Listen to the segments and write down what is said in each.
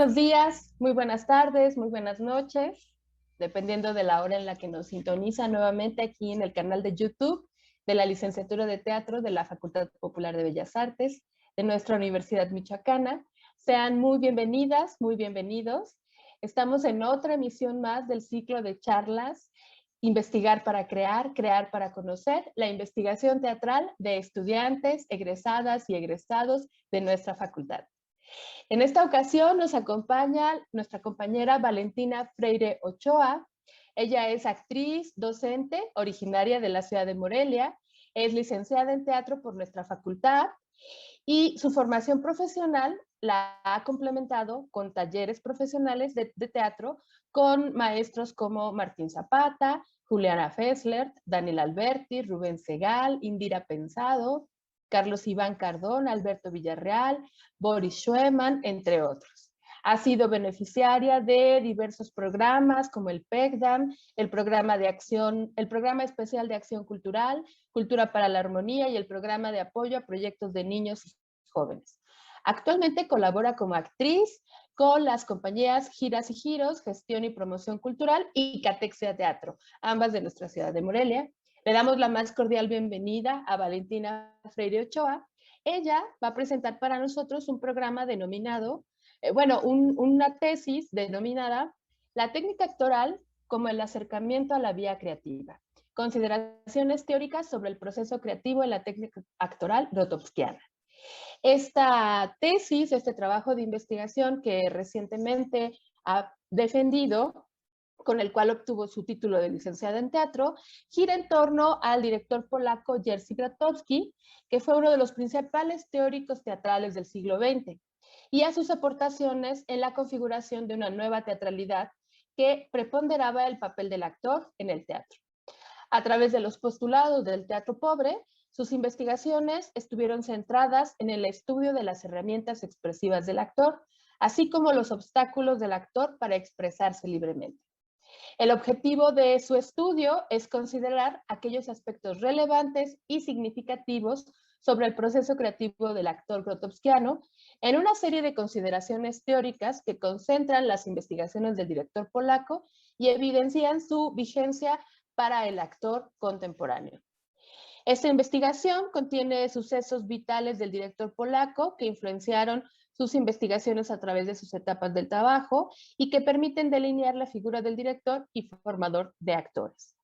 buenos días, muy buenas tardes, muy buenas noches, dependiendo de la hora en la que nos sintoniza nuevamente aquí en el canal de YouTube de la Licenciatura de Teatro de la Facultad Popular de Bellas Artes de nuestra Universidad Michoacana. Sean muy bienvenidas, muy bienvenidos. Estamos en otra emisión más del ciclo de charlas Investigar para crear, crear para conocer, la investigación teatral de estudiantes, egresadas y egresados de nuestra facultad. En esta ocasión nos acompaña nuestra compañera Valentina Freire Ochoa. Ella es actriz, docente, originaria de la ciudad de Morelia, es licenciada en teatro por nuestra facultad y su formación profesional la ha complementado con talleres profesionales de teatro con maestros como Martín Zapata, Juliana Fessler, Daniel Alberti, Rubén Segal, Indira Pensado, Carlos Iván Cardón, Alberto Villarreal, Boris Schuemann, entre otros. Ha sido beneficiaria de diversos programas como el PECDAM, el programa especial de acción cultural, Cultura para la Armonía y el programa de apoyo a proyectos de niños y jóvenes. Actualmente colabora como actriz con las compañías Giras y Giros, Gestión y Promoción Cultural y Catexia Teatro, ambas de nuestra ciudad de Morelia. Le damos la más cordial bienvenida a Valentina Freire Ochoa. Ella va a presentar para nosotros un programa denominado, una tesis denominada La técnica actoral como el acercamiento a la vía creativa. Consideraciones teóricas sobre el proceso creativo en la técnica actoral grotowskiana. Esta tesis, este trabajo de investigación que recientemente ha defendido, con el cual obtuvo su título de licenciada en teatro, gira en torno al director polaco Jerzy Grotowski, que fue uno de los principales teóricos teatrales del siglo XX, y a sus aportaciones en la configuración de una nueva teatralidad que preponderaba el papel del actor en el teatro. A través de los postulados del teatro pobre, sus investigaciones estuvieron centradas en el estudio de las herramientas expresivas del actor, así como los obstáculos del actor para expresarse libremente. El objetivo de su estudio es considerar aquellos aspectos relevantes y significativos sobre el proceso creativo del actor grotowskiano en una serie de consideraciones teóricas que concentran las investigaciones del director polaco y evidencian su vigencia para el actor contemporáneo. Esta investigación contiene sucesos vitales del director polaco que influenciaron sus investigaciones a través de sus etapas del trabajo y que permiten delinear la figura del director y formador de actores.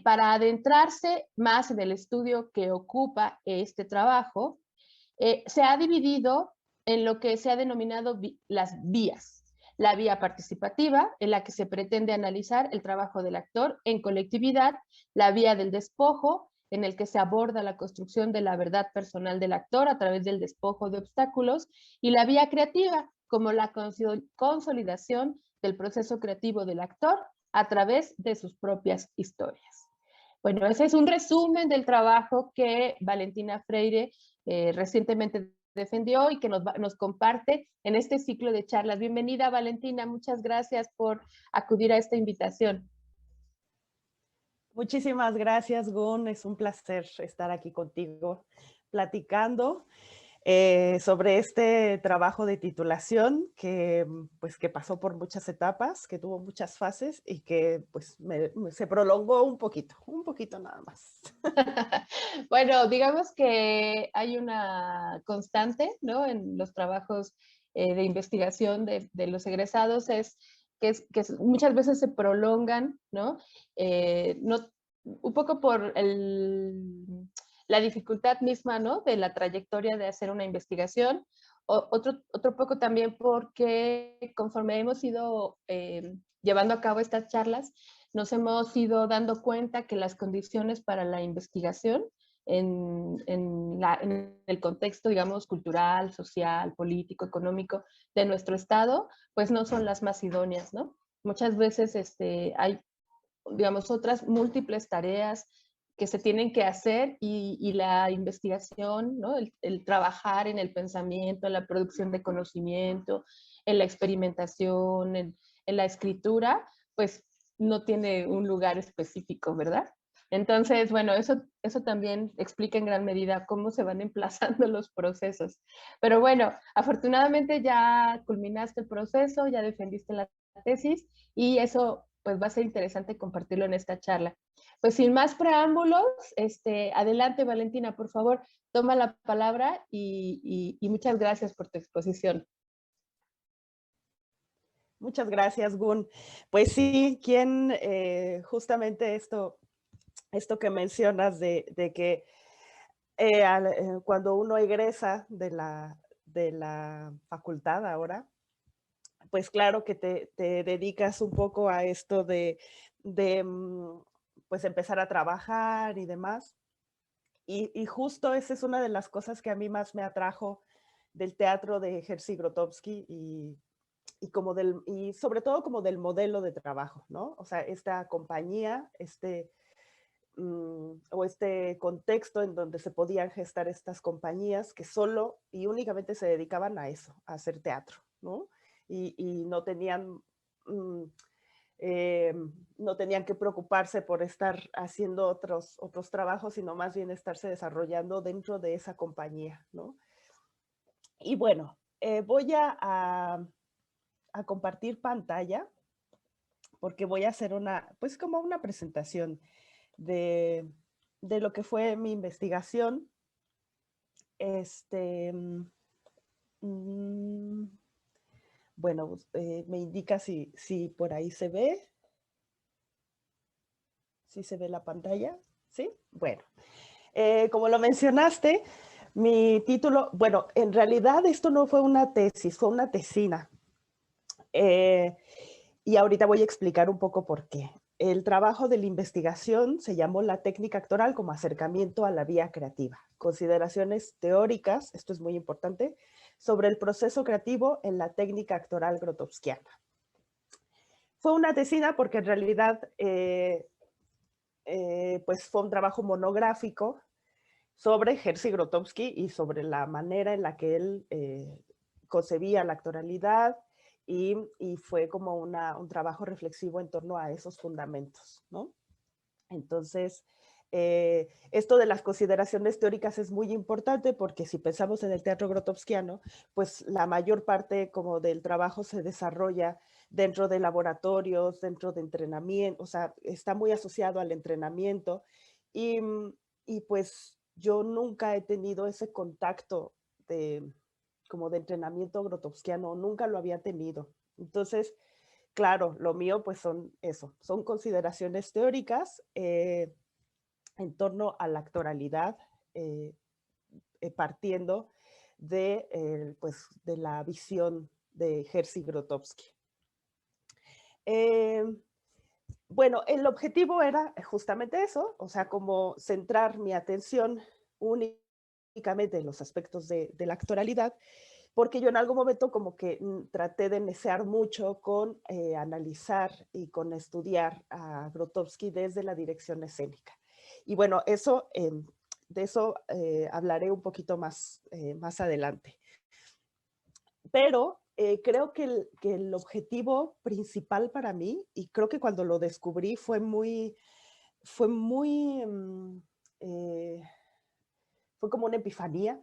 Para adentrarse más en el estudio que ocupa este trabajo, se ha dividido en lo que se ha denominado las vías. La vía participativa, en la que se pretende analizar el trabajo del actor en colectividad, la vía del despojo, en el que se aborda la construcción de la verdad personal del actor a través del despojo de obstáculos, y la vía creativa, como la consolidación del proceso creativo del actor a través de sus propias historias. Bueno, ese es un resumen del trabajo que Valentina Freire recientemente defendió y que nos comparte en este ciclo de charlas. Bienvenida, Valentina, muchas gracias por acudir a esta invitación. Muchísimas gracias, Gun. Es un placer estar aquí contigo platicando sobre este trabajo de titulación que pasó por muchas etapas, que tuvo muchas fases y que se prolongó un poquito nada más. Bueno, digamos que hay una constante, ¿no? En los trabajos de investigación de los egresados es que muchas veces se prolongan, ¿no? Un poco por la dificultad misma, ¿no? De la trayectoria de hacer una investigación. Otro poco también porque conforme hemos ido llevando a cabo estas charlas, nos hemos ido dando cuenta que las condiciones para la investigación en el contexto, digamos, cultural, social, político, económico de nuestro estado, pues no son las más idóneas, ¿no? Muchas veces hay, digamos, otras múltiples tareas que se tienen que hacer y la investigación, ¿no? El trabajar en el pensamiento, en la producción de conocimiento, en la experimentación, en la escritura, pues no tiene un lugar específico, ¿verdad? Entonces, bueno, eso también explica en gran medida cómo se van emplazando los procesos. Pero bueno, afortunadamente ya culminaste el proceso, ya defendiste la tesis y eso pues va a ser interesante compartirlo en esta charla. Pues sin más preámbulos, adelante Valentina, por favor, toma la palabra y muchas gracias por tu exposición. Muchas gracias, Gun. Pues sí, justamente esto que mencionas de que cuando uno egresa de la facultad ahora, pues claro que te dedicas un poco a esto de pues empezar a trabajar y demás. Y justo esa es una de las cosas que a mí más me atrajo del teatro de Jerzy Grotowski y sobre todo como del modelo de trabajo, ¿no? O sea, esta compañía, o este contexto en donde se podían gestar estas compañías que solo y únicamente se dedicaban a eso, a hacer teatro, ¿no? Y no tenían, mm, eh, no tenían que preocuparse por estar haciendo otros trabajos, sino más bien estarse desarrollando dentro de esa compañía, ¿no? Y bueno, voy a compartir pantalla porque voy a hacer pues como una presentación de, de lo que fue mi investigación. Este, mm, bueno, me indica si por ahí se ve, si se ve la pantalla, ¿sí? Bueno, como lo mencionaste, mi título, bueno, en realidad esto no fue una tesis, fue una tesina. Y ahorita voy a explicar un poco por qué. El trabajo de la investigación se llamó la técnica actoral como acercamiento a la vía creativa. Consideraciones teóricas, esto es muy importante, sobre el proceso creativo en la técnica actoral grotowskiana. Fue una tesina porque en realidad pues fue un trabajo monográfico sobre Jerzy Grotowski y sobre la manera en la que él concebía la actoralidad y fue como un trabajo reflexivo en torno a esos fundamentos, ¿no? Entonces, esto de las consideraciones teóricas es muy importante porque si pensamos en el teatro grotowskiano, pues la mayor parte como del trabajo se desarrolla dentro de laboratorios, dentro de entrenamiento, o sea, está muy asociado al entrenamiento y, y pues yo nunca he tenido ese contacto como de entrenamiento grotowskiano, nunca lo había tenido. Entonces, claro, lo mío pues son consideraciones teóricas en torno a la actoralidad, eh, partiendo pues, de la visión de Jerzy Grotowski. Bueno, el objetivo era justamente eso, o sea, como centrar mi atención únicamente en los aspectos de la actoralidad, porque yo en algún momento como que traté de necear mucho con analizar y con estudiar a Grotowski desde la dirección escénica. Y bueno, de eso hablaré un poquito más adelante. Pero creo que el objetivo principal para mí, y creo que cuando lo descubrí fue muy, fue como una epifanía.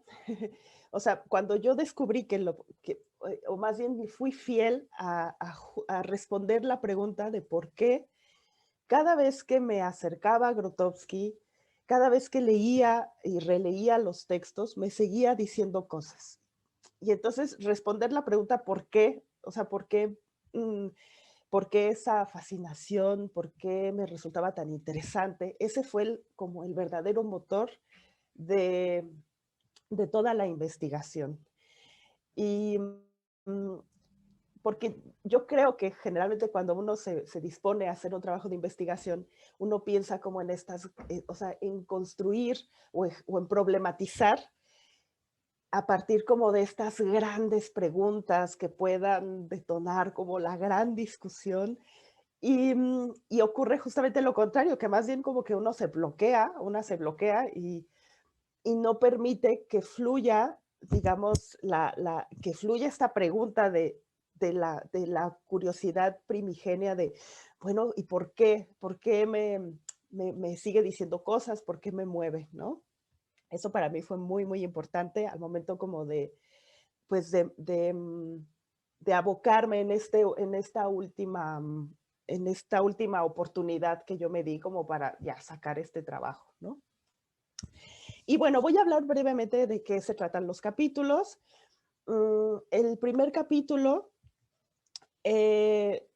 O sea, cuando yo descubrí o más bien fui fiel a responder la pregunta de por qué cada vez que me acercaba a Grotowski, cada vez que leía y releía los textos, me seguía diciendo cosas. Y entonces responder la pregunta por qué, o sea, mm, por qué esa fascinación, por qué me resultaba tan interesante, ese fue como el verdadero motor de, de toda la investigación. Y porque yo creo que generalmente cuando uno se dispone a hacer un trabajo de investigación, uno piensa como en o sea, en construir o en problematizar a partir como de estas grandes preguntas que puedan detonar como la gran discusión. Y ocurre justamente lo contrario, que más bien como que una se bloquea y no permite que fluya, digamos, que fluya esta pregunta de la curiosidad primigenia de, bueno, ¿y por qué? me sigue diciendo cosas, por qué me mueve, ¿no? Eso para mí fue muy, muy importante al momento como de, pues de abocarme en esta última oportunidad que yo me di como para ya sacar este trabajo, ¿no? Y bueno, voy a hablar brevemente de qué se tratan los capítulos. El primer capítulo, eh,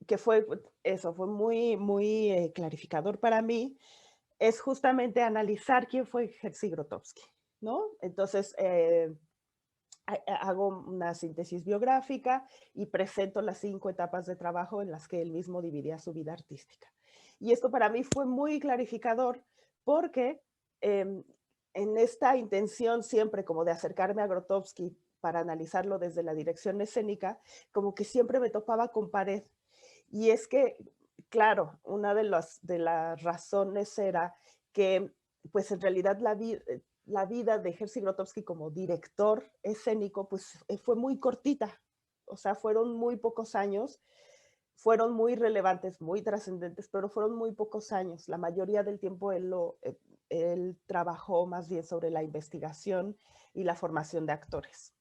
que fue eso, fue muy, muy clarificador para mí, es justamente analizar quién fue Jerzy Grotowski, ¿no? Entonces, hago una síntesis biográfica y presento las 5 etapas de trabajo en las que él mismo dividía su vida artística. Y esto para mí fue muy clarificador porque eh, en esta intención siempre como de acercarme a Grotowski para analizarlo desde la dirección escénica, como que siempre me topaba con pared. Y es que, claro, una de las razones era que, pues en realidad la vida de Jerzy Grotowski como director escénico, pues fue muy cortita. O sea, fueron muy pocos años, fueron muy relevantes, muy trascendentes, pero fueron muy pocos años. La mayoría del tiempo él trabajó más bien sobre la investigación y la formación de actores.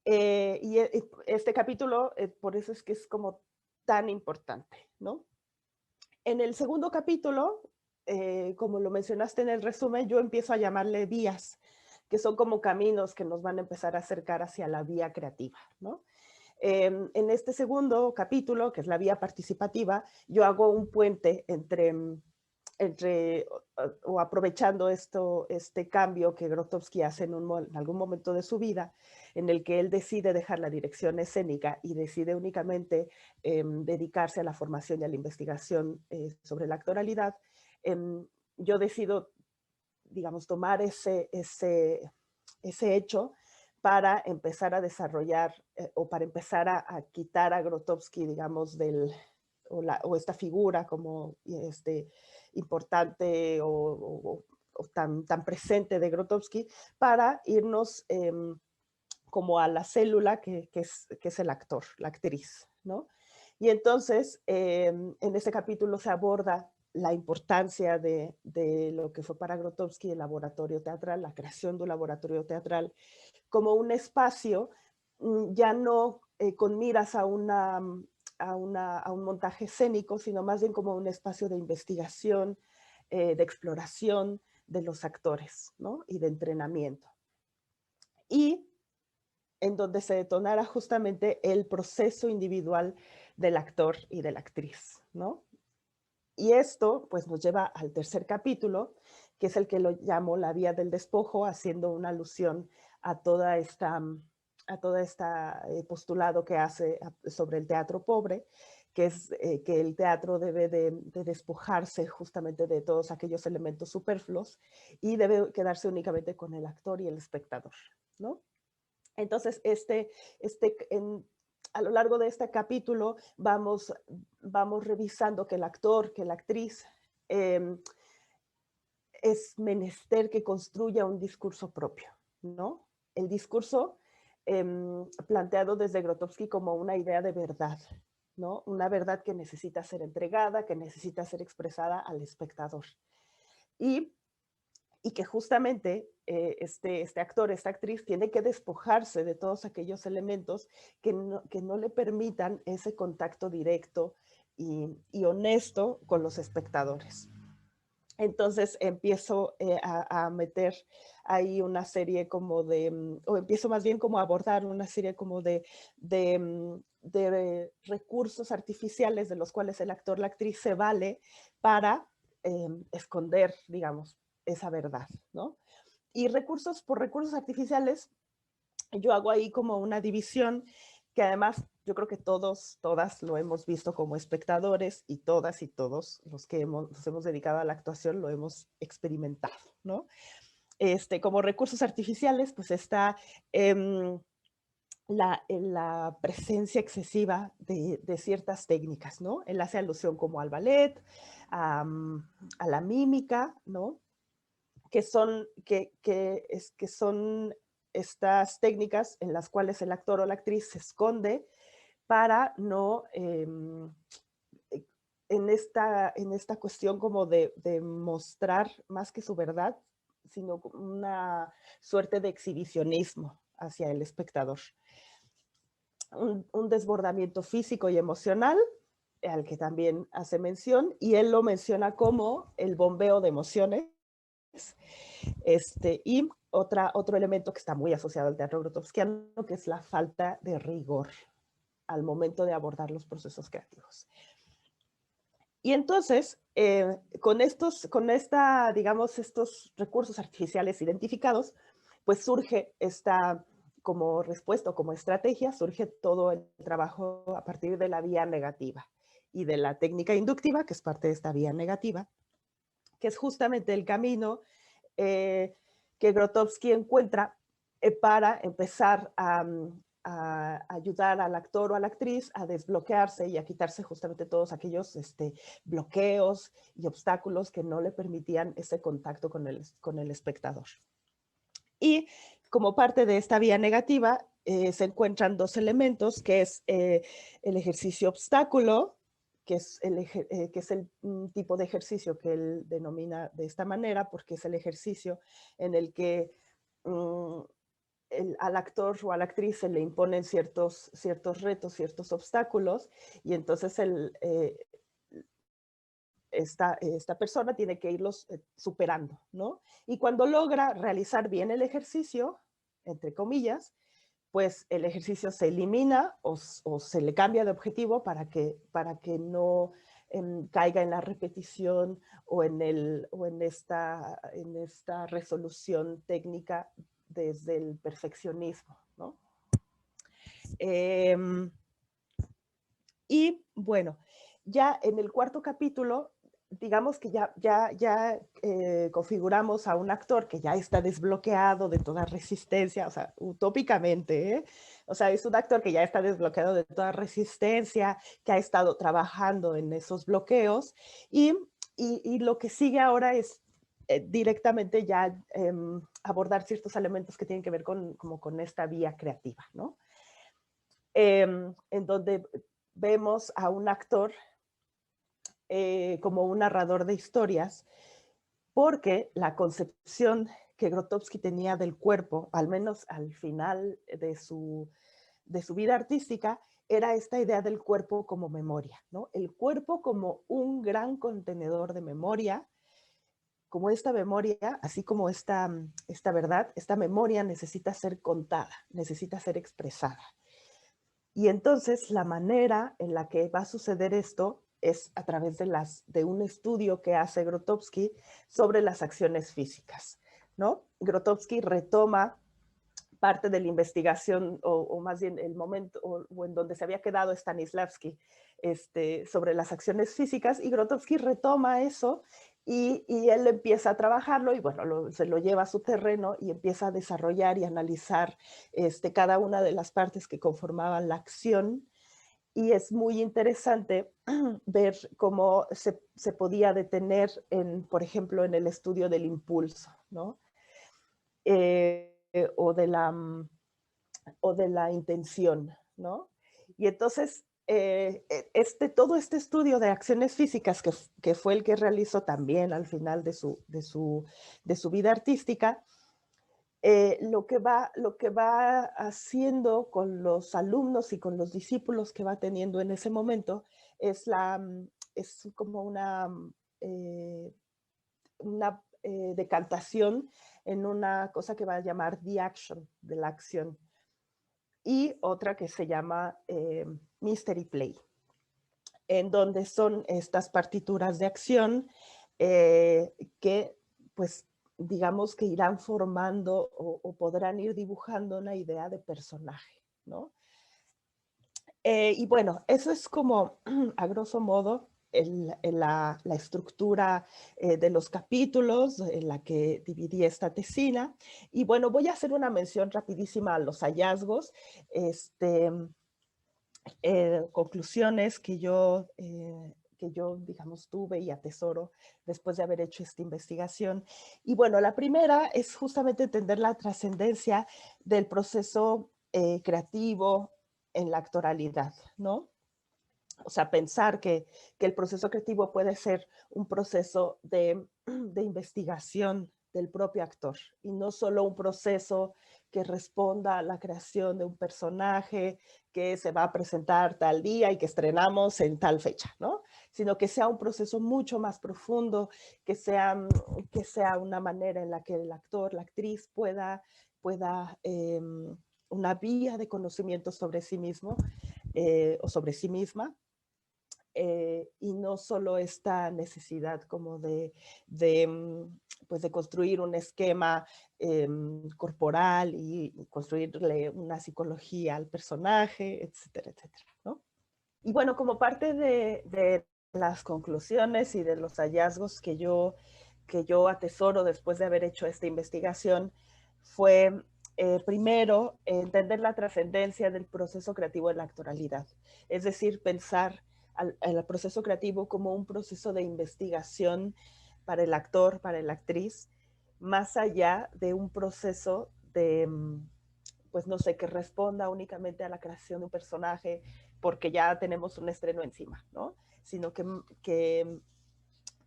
Este capítulo, por eso es que es como tan importante, ¿no? En el segundo capítulo, como lo mencionaste en el resumen, yo empiezo a llamarle vías, que son como caminos que nos van a empezar a acercar hacia la vía creativa, ¿no? En este segundo capítulo, que es la vía participativa, yo hago un puente entre o aprovechando este cambio que Grotowski hace en algún momento de su vida, en el que él decide dejar la dirección escénica y decide únicamente dedicarse a la formación y a la investigación sobre la actoralidad. Yo decido, digamos, tomar ese hecho para empezar a desarrollar o para empezar a quitar a Grotowski, digamos, o esta figura como importante o tan presente de Grotowski, para irnos como a la célula que es el actor, la actriz, ¿no? Y entonces, en ese capítulo se aborda la importancia de lo que fue para Grotowski el laboratorio teatral, la creación de un laboratorio teatral, como un espacio ya no con miras a un montaje escénico, sino más bien como un espacio de investigación, de exploración de los actores, ¿no? Y de entrenamiento. Y en donde se detonara justamente el proceso individual del actor y de la actriz, ¿no? Y esto pues nos lleva al tercer capítulo, que es el que lo llamo la vía del despojo, haciendo una alusión a toda esta postulado que hace sobre el teatro pobre, que es que el teatro debe de despojarse justamente de todos aquellos elementos superfluos y debe quedarse únicamente con el actor y el espectador, ¿no? Entonces, a lo largo de este capítulo vamos revisando que el actor, que la actriz, es menester que construya un discurso propio, ¿no? El discurso planteado desde Grotowski como una idea de verdad, ¿no? Una verdad que necesita ser entregada, que necesita ser expresada al espectador. Y que justamente este actor, esta actriz, tiene que despojarse de todos aquellos elementos que no le permitan ese contacto directo y honesto con los espectadores. Entonces empiezo a meter ahí una serie como o empiezo más bien como a abordar una serie como de recursos artificiales de los cuales el actor, la actriz se vale para esconder, digamos, esa verdad, ¿no? Y por recursos artificiales, yo hago ahí como una división que además yo creo que todas lo hemos visto como espectadores y todas y todos los que nos hemos dedicado a la actuación lo hemos experimentado, ¿no? Como recursos artificiales, pues está la presencia excesiva de ciertas técnicas, ¿no? Él hace alusión como al ballet, a la mímica, ¿no? Que son estas técnicas en las cuales el actor o la actriz se esconde para no en esta cuestión como de mostrar más que su verdad, sino una suerte de exhibicionismo hacia el espectador. Un desbordamiento físico y emocional, al que también hace mención, y él lo menciona como el bombeo de emociones. Y otro elemento que está muy asociado al teatro grotowskiano, que es la falta de rigor al momento de abordar los procesos creativos. Y entonces, digamos, estos recursos artificiales identificados, pues surge como respuesta o como estrategia, surge todo el trabajo a partir de la vía negativa y de la técnica inductiva, que es parte de esta vía negativa, que es justamente el camino que Grotowski encuentra para empezar a ayudar al actor o a la actriz a desbloquearse y a quitarse justamente todos aquellos bloqueos y obstáculos que no le permitían ese contacto con el espectador. Y como parte de esta vía negativa se encuentran dos elementos, que es el ejercicio obstáculo, que es el tipo de ejercicio que él denomina de esta manera, porque es el ejercicio en el que al actor o a la actriz se le imponen ciertos retos, ciertos obstáculos, y entonces esta persona tiene que irlos superando, ¿no? Y cuando logra realizar bien el ejercicio, entre comillas, pues el ejercicio se elimina o se le cambia de objetivo para que no caiga en la repetición o en esta resolución técnica desde el perfeccionismo, ¿no? Y bueno, ya en el cuarto capítulo, digamos que ya configuramos a un actor que ya está desbloqueado de toda resistencia, o sea, utópicamente, ¿eh? O sea, es un actor que ya está desbloqueado de toda resistencia, que ha estado trabajando en esos bloqueos, y lo que sigue ahora es directamente ya abordar ciertos elementos que tienen que ver como con esta vía creativa, ¿no? En donde vemos a un actor como un narrador de historias, porque la concepción que Grotowski tenía del cuerpo, al menos al final de su vida artística, era esta idea del cuerpo como memoria, ¿no? El cuerpo como un gran contenedor de memoria, como esta memoria, así como esta verdad, esta memoria necesita ser contada, necesita ser expresada. Y entonces la manera en la que va a suceder esto es a través de un estudio que hace Grotowski sobre las acciones físicas, ¿no? Grotowski retoma parte de la investigación, o más bien el momento o en donde se había quedado Stanislavski sobre las acciones físicas, y Grotowski retoma eso y él empieza a trabajarlo y bueno, se lo lleva a su terreno y empieza a desarrollar y analizar cada una de las partes que conformaban la acción. Y es muy interesante ver cómo se podía detener, por ejemplo, en el estudio del impulso, ¿no? O de la intención, ¿no? Y entonces, todo este estudio de acciones físicas, que fue el que realizó también al final de su vida artística, lo que va haciendo con los alumnos y con los discípulos que va teniendo en ese momento es como una decantación en una cosa que va a llamar the action, de la acción, y otra que se llama Mystery Play, en donde son estas partituras de acción que, pues, digamos que irán formando o podrán ir dibujando una idea de personaje, ¿no? Y bueno, eso es como, a grosso modo, la estructura de los capítulos en la que dividí esta tesina. Y bueno, voy a hacer una mención rapidísima a los hallazgos, conclusiones que yo, digamos, tuve y atesoro después de haber hecho esta investigación. Y bueno, la primera es justamente entender la trascendencia del proceso creativo en la actoralidad, ¿no? O sea, pensar que el proceso creativo puede ser un proceso de investigación del propio actor y no solo un proceso que responda a la creación de un personaje que se va a presentar tal día y que estrenamos en tal fecha, ¿no? Sino que sea un proceso mucho más profundo, que sea una manera en la que el actor, la actriz pueda una vía de conocimiento sobre sí mismo o sobre sí misma, y no solo esta necesidad como pues de construir un esquema corporal y construirle una psicología al personaje, etcétera, etcétera, ¿no? Y bueno, como parte de las conclusiones y de los hallazgos que yo atesoro después de haber hecho esta investigación, fue primero entender la trascendencia del proceso creativo en la actoralidad, es decir, pensar al proceso creativo como un proceso de investigación para el actor, para la actriz, más allá de un proceso pues no sé, que responda únicamente a la creación de un personaje porque ya tenemos un estreno encima, ¿no? Sino que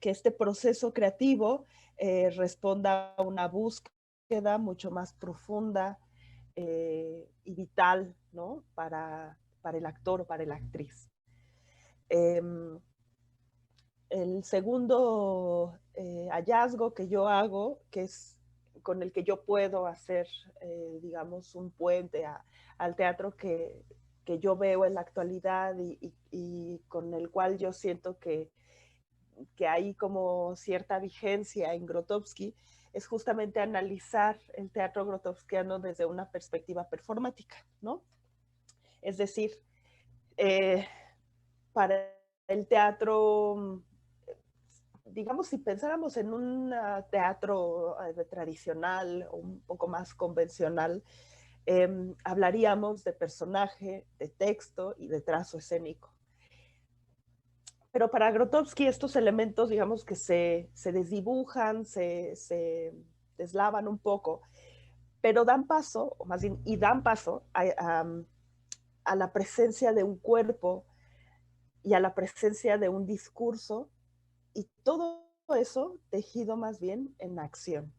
este proceso creativo responda a una búsqueda mucho más profunda y vital, ¿no? Para el actor o para la actriz. El segundo hallazgo que yo hago, que es con el que yo puedo hacer, digamos, un puente al teatro que yo veo en la actualidad y con el cual yo siento que hay como cierta vigencia en Grotowski, es justamente analizar el teatro grotowskiano desde una perspectiva performática, ¿no? Es decir, eh, para el teatro, digamos, si pensáramos en un teatro tradicional o un poco más convencional, hablaríamos de personaje, de texto y de trazo escénico. Pero para Grotowski estos elementos, digamos que se desdibujan, se deslavan un poco, pero dan paso, o más bien, y dan paso a la presencia de un cuerpo y a la presencia de un discurso, y todo eso tejido más bien en acción.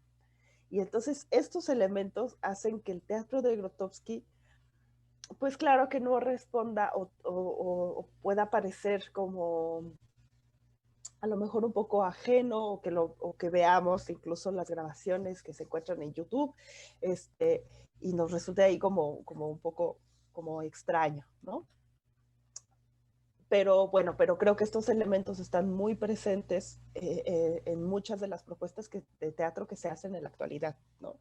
Y entonces estos elementos hacen que el teatro de Grotowski, pues claro que no responda o pueda parecer como a lo mejor un poco ajeno o que veamos incluso las grabaciones que se encuentran en YouTube y nos resulte ahí como un poco como extraño, ¿no? Pero bueno, pero creo que estos elementos están muy presentes en muchas de las propuestas de teatro que se hacen en la actualidad, ¿no?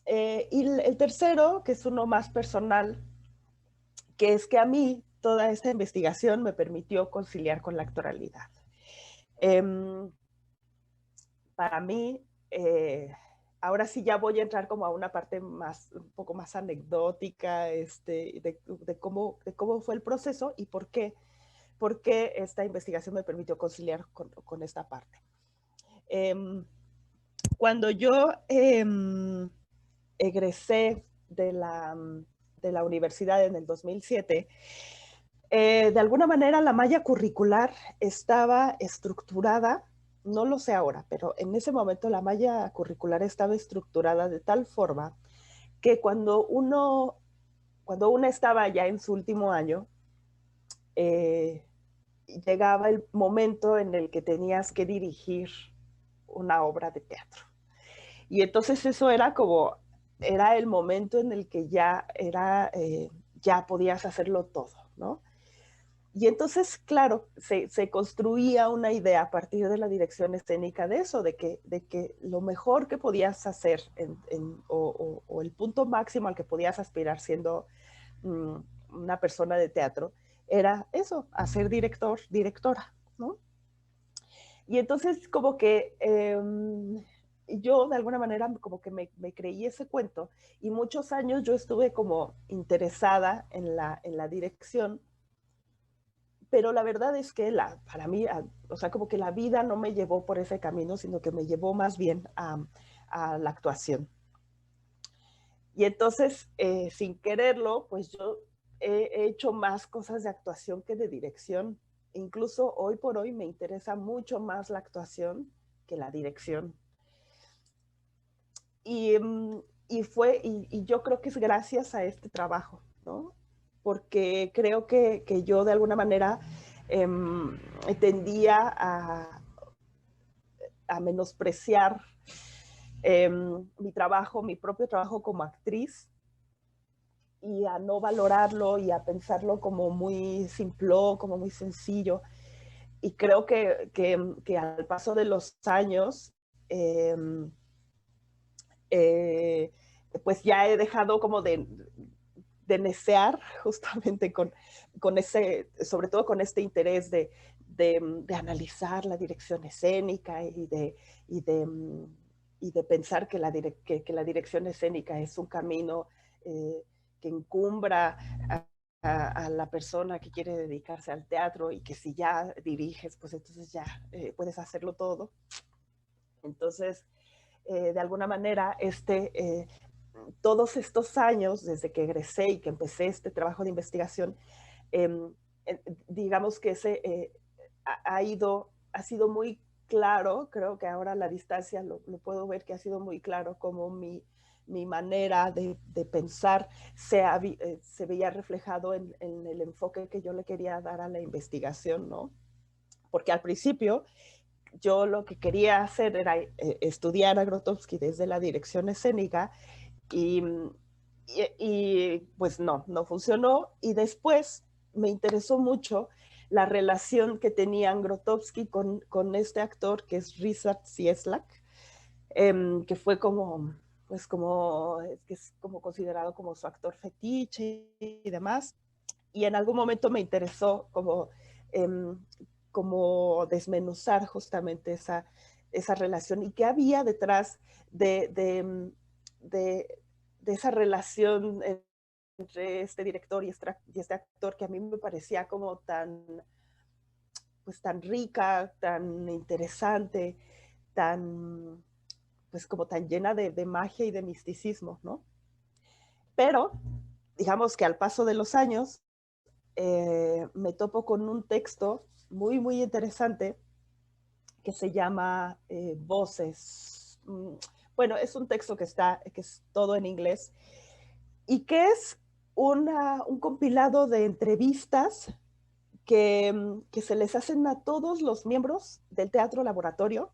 Y el tercero, que es uno más personal, que es que a mí toda esta investigación me permitió conciliar con la actoralidad. Para mí, ahora sí ya voy a entrar como a una parte más, un poco más anecdótica de cómo fue el proceso y por qué esta investigación me permitió conciliar con esta parte. Cuando yo egresé de la universidad en el 2007, de alguna manera la malla curricular estaba estructurada, no lo sé ahora, pero en ese momento la malla curricular estaba estructurada de tal forma que cuando una estaba ya en su último año, llegaba el momento en el que tenías que dirigir una obra de teatro. Y entonces eso era el momento en el que ya podías hacerlo todo, ¿no? Y entonces, claro, se construía una idea a partir de la dirección escénica de eso, de que lo mejor que podías hacer o el punto máximo al que podías aspirar siendo una persona de teatro era eso, hacer directora, ¿no? Y entonces como que yo de alguna manera como que me creí ese cuento y muchos años yo estuve como interesada en la dirección, pero la verdad es que para mí, o sea, como que la vida no me llevó por ese camino, sino que me llevó más bien a la actuación. Y entonces, sin quererlo, pues yo he hecho más cosas de actuación que de dirección. Incluso hoy por hoy me interesa mucho más la actuación que la dirección. Y yo creo que es gracias a este trabajo, ¿no? Porque creo que yo de alguna manera tendía a menospreciar mi trabajo, mi propio trabajo como actriz, y a no valorarlo y a pensarlo como muy simplón, como muy sencillo. Y creo que al paso de los años, eh, eh, pues ya he dejado como de necear justamente con ese, sobre todo con este interés de analizar la dirección escénica y de pensar que que la dirección escénica es un camino que encumbra a la persona que quiere dedicarse al teatro, y que si ya diriges, pues entonces ya puedes hacerlo todo. Entonces, de alguna manera, todos estos años, desde que egresé y que empecé este trabajo de investigación, eh, digamos que ha sido muy claro. Creo que ahora a la distancia lo puedo ver, que ha sido muy claro como mi manera de pensar se veía reflejado en el enfoque que yo le quería dar a la investigación, ¿no? Porque al principio yo lo que quería hacer era estudiar a Grotowski desde la dirección escénica, y, pues no funcionó. Y después me interesó mucho la relación que tenían Grotowski con este actor que es Ryszard Cieslak, que fue que es como considerado como su actor fetiche y demás. Y en algún momento me interesó como desmenuzar justamente esa relación, y qué había detrás de, de, de, de esa relación entre este director y este actor, que a mí me parecía como pues tan rica, tan interesante, tan, pues como tan llena de magia y de misticismo, ¿no? Pero digamos que al paso de los años me topo con un texto muy interesante que se llama Voces. Bueno, es un texto que es todo en inglés, y que es un compilado de entrevistas que se les hacen a todos los miembros del Teatro Laboratorio,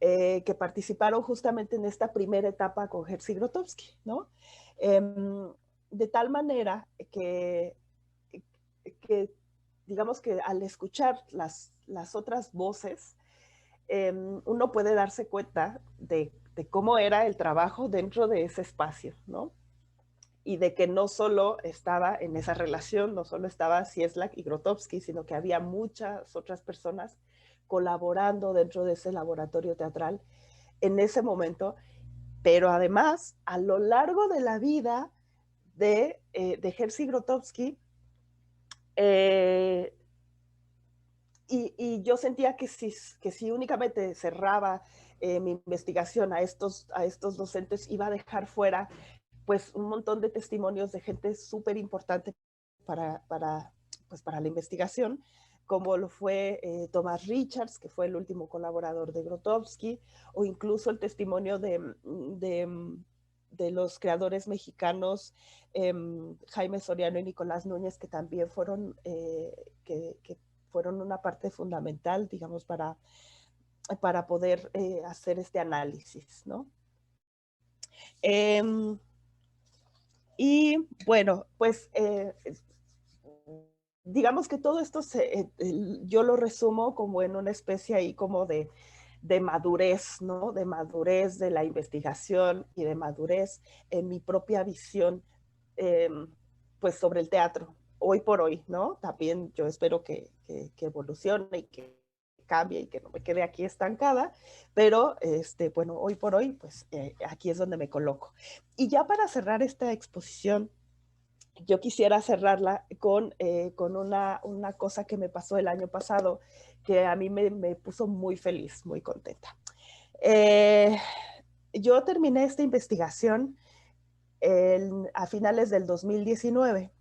que participaron justamente en esta primera etapa con Jerzy Grotowski, ¿no? De tal manera que digamos que al escuchar las otras voces, uno puede darse cuenta de cómo era el trabajo dentro de ese espacio, ¿no? Y de que no solo estaba en esa relación, no solo estaba Cieslak y Grotowski, sino que había muchas otras personas colaborando dentro de ese laboratorio teatral en ese momento. Pero además, a lo largo de la vida de Jerzy Grotowski, y yo sentía que si únicamente cerraba mi investigación a estos docentes, iba a dejar fuera pues un montón de testimonios de gente súper importante pues, para la investigación, como lo fue Thomas Richards, que fue el último colaborador de Grotowski, o incluso el testimonio de los creadores mexicanos Jaime Soriano y Nicolás Núñez, que también fueron, que fueron una parte fundamental, digamos, para poder hacer este análisis, ¿no? Y bueno, pues digamos que todo esto yo lo resumo como en una especie ahí como de madurez, ¿no? De madurez de la investigación y de madurez en mi propia visión, eh, pues sobre el teatro, hoy por hoy, ¿no? También yo espero que evolucione y que cambie y que no me quede aquí estancada, pero bueno, hoy por hoy, pues aquí es donde me coloco. Y ya para cerrar esta exposición, yo quisiera cerrarla con una cosa que me pasó el año pasado, que a mí me puso muy feliz, muy contenta. Yo terminé esta investigación a finales del 2019,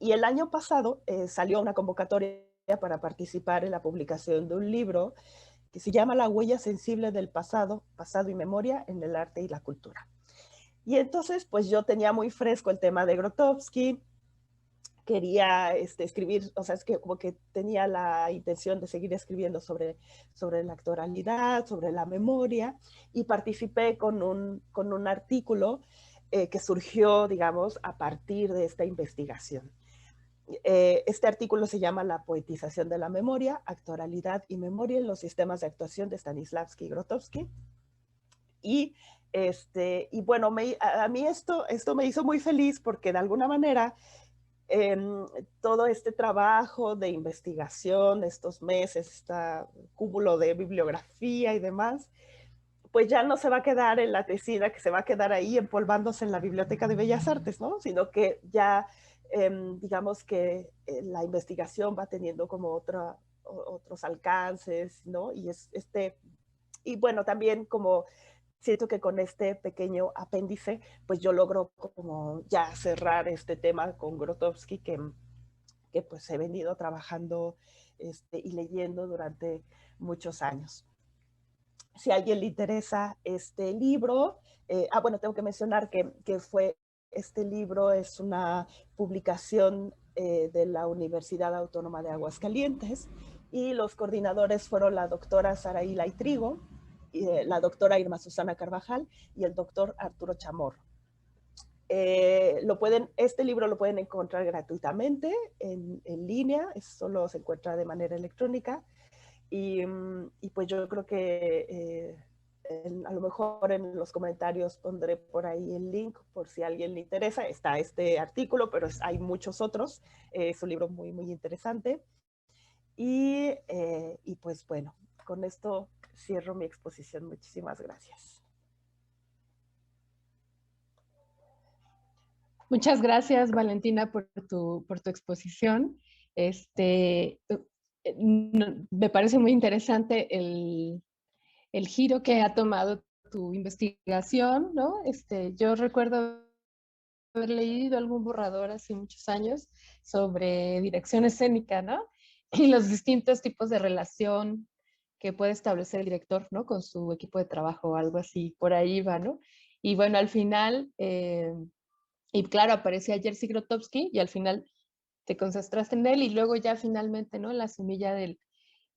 Y el año pasado salió una convocatoria para participar en la publicación de un libro que se llama La huella sensible del pasado, pasado y memoria en el arte y la cultura. Y entonces, pues yo tenía muy fresco el tema de Grotowski, quería escribir, o sea, es que como que tenía la intención de seguir escribiendo sobre la actualidad, sobre la memoria, y participé con un artículo que surgió, digamos, a partir de esta investigación. Este artículo se llama La poetización de la memoria, actualidad y memoria en los sistemas de actuación de Stanislavski y Grotowski. Y, y bueno, a mí esto me hizo muy feliz porque de alguna manera todo este trabajo de investigación, estos meses, este cúmulo de bibliografía y demás, pues ya no se va a quedar en la tesina, que se va a quedar ahí empolvándose en la Biblioteca de Bellas Artes, ¿no? Sino que ya, digamos que la investigación va teniendo como otros alcances, ¿no? Y bueno, también como siento que con este pequeño apéndice, pues yo logro como ya cerrar este tema con Grotowski, que pues he venido trabajando y leyendo durante muchos años. Si a alguien le interesa este libro, bueno, tengo que mencionar este libro es una publicación de la Universidad Autónoma de Aguascalientes y los coordinadores fueron la doctora Saraí Trigo, la doctora Irma Susana Carvajal y el doctor Arturo Chamorro. Este libro lo pueden encontrar gratuitamente en línea, solo se encuentra de manera electrónica. Y pues yo creo que a lo mejor en los comentarios pondré por ahí el link por si a alguien le interesa. Está este artículo, pero hay muchos otros. Es un libro muy, muy interesante. Y pues bueno, con esto cierro mi exposición. Muchísimas gracias. Muchas gracias, Valentina, por tu exposición. Me parece muy interesante el giro que ha tomado tu investigación, ¿no? Yo recuerdo haber leído algún borrador hace muchos años sobre dirección escénica, ¿no? Y los distintos tipos de relación que puede establecer el director, ¿no? Con su equipo de trabajo o algo así, por ahí va, ¿no? Y bueno, al final, y claro, aparecía Jerzy Grotowski y al final te concentraste en él y luego ya finalmente, ¿no? La semilla del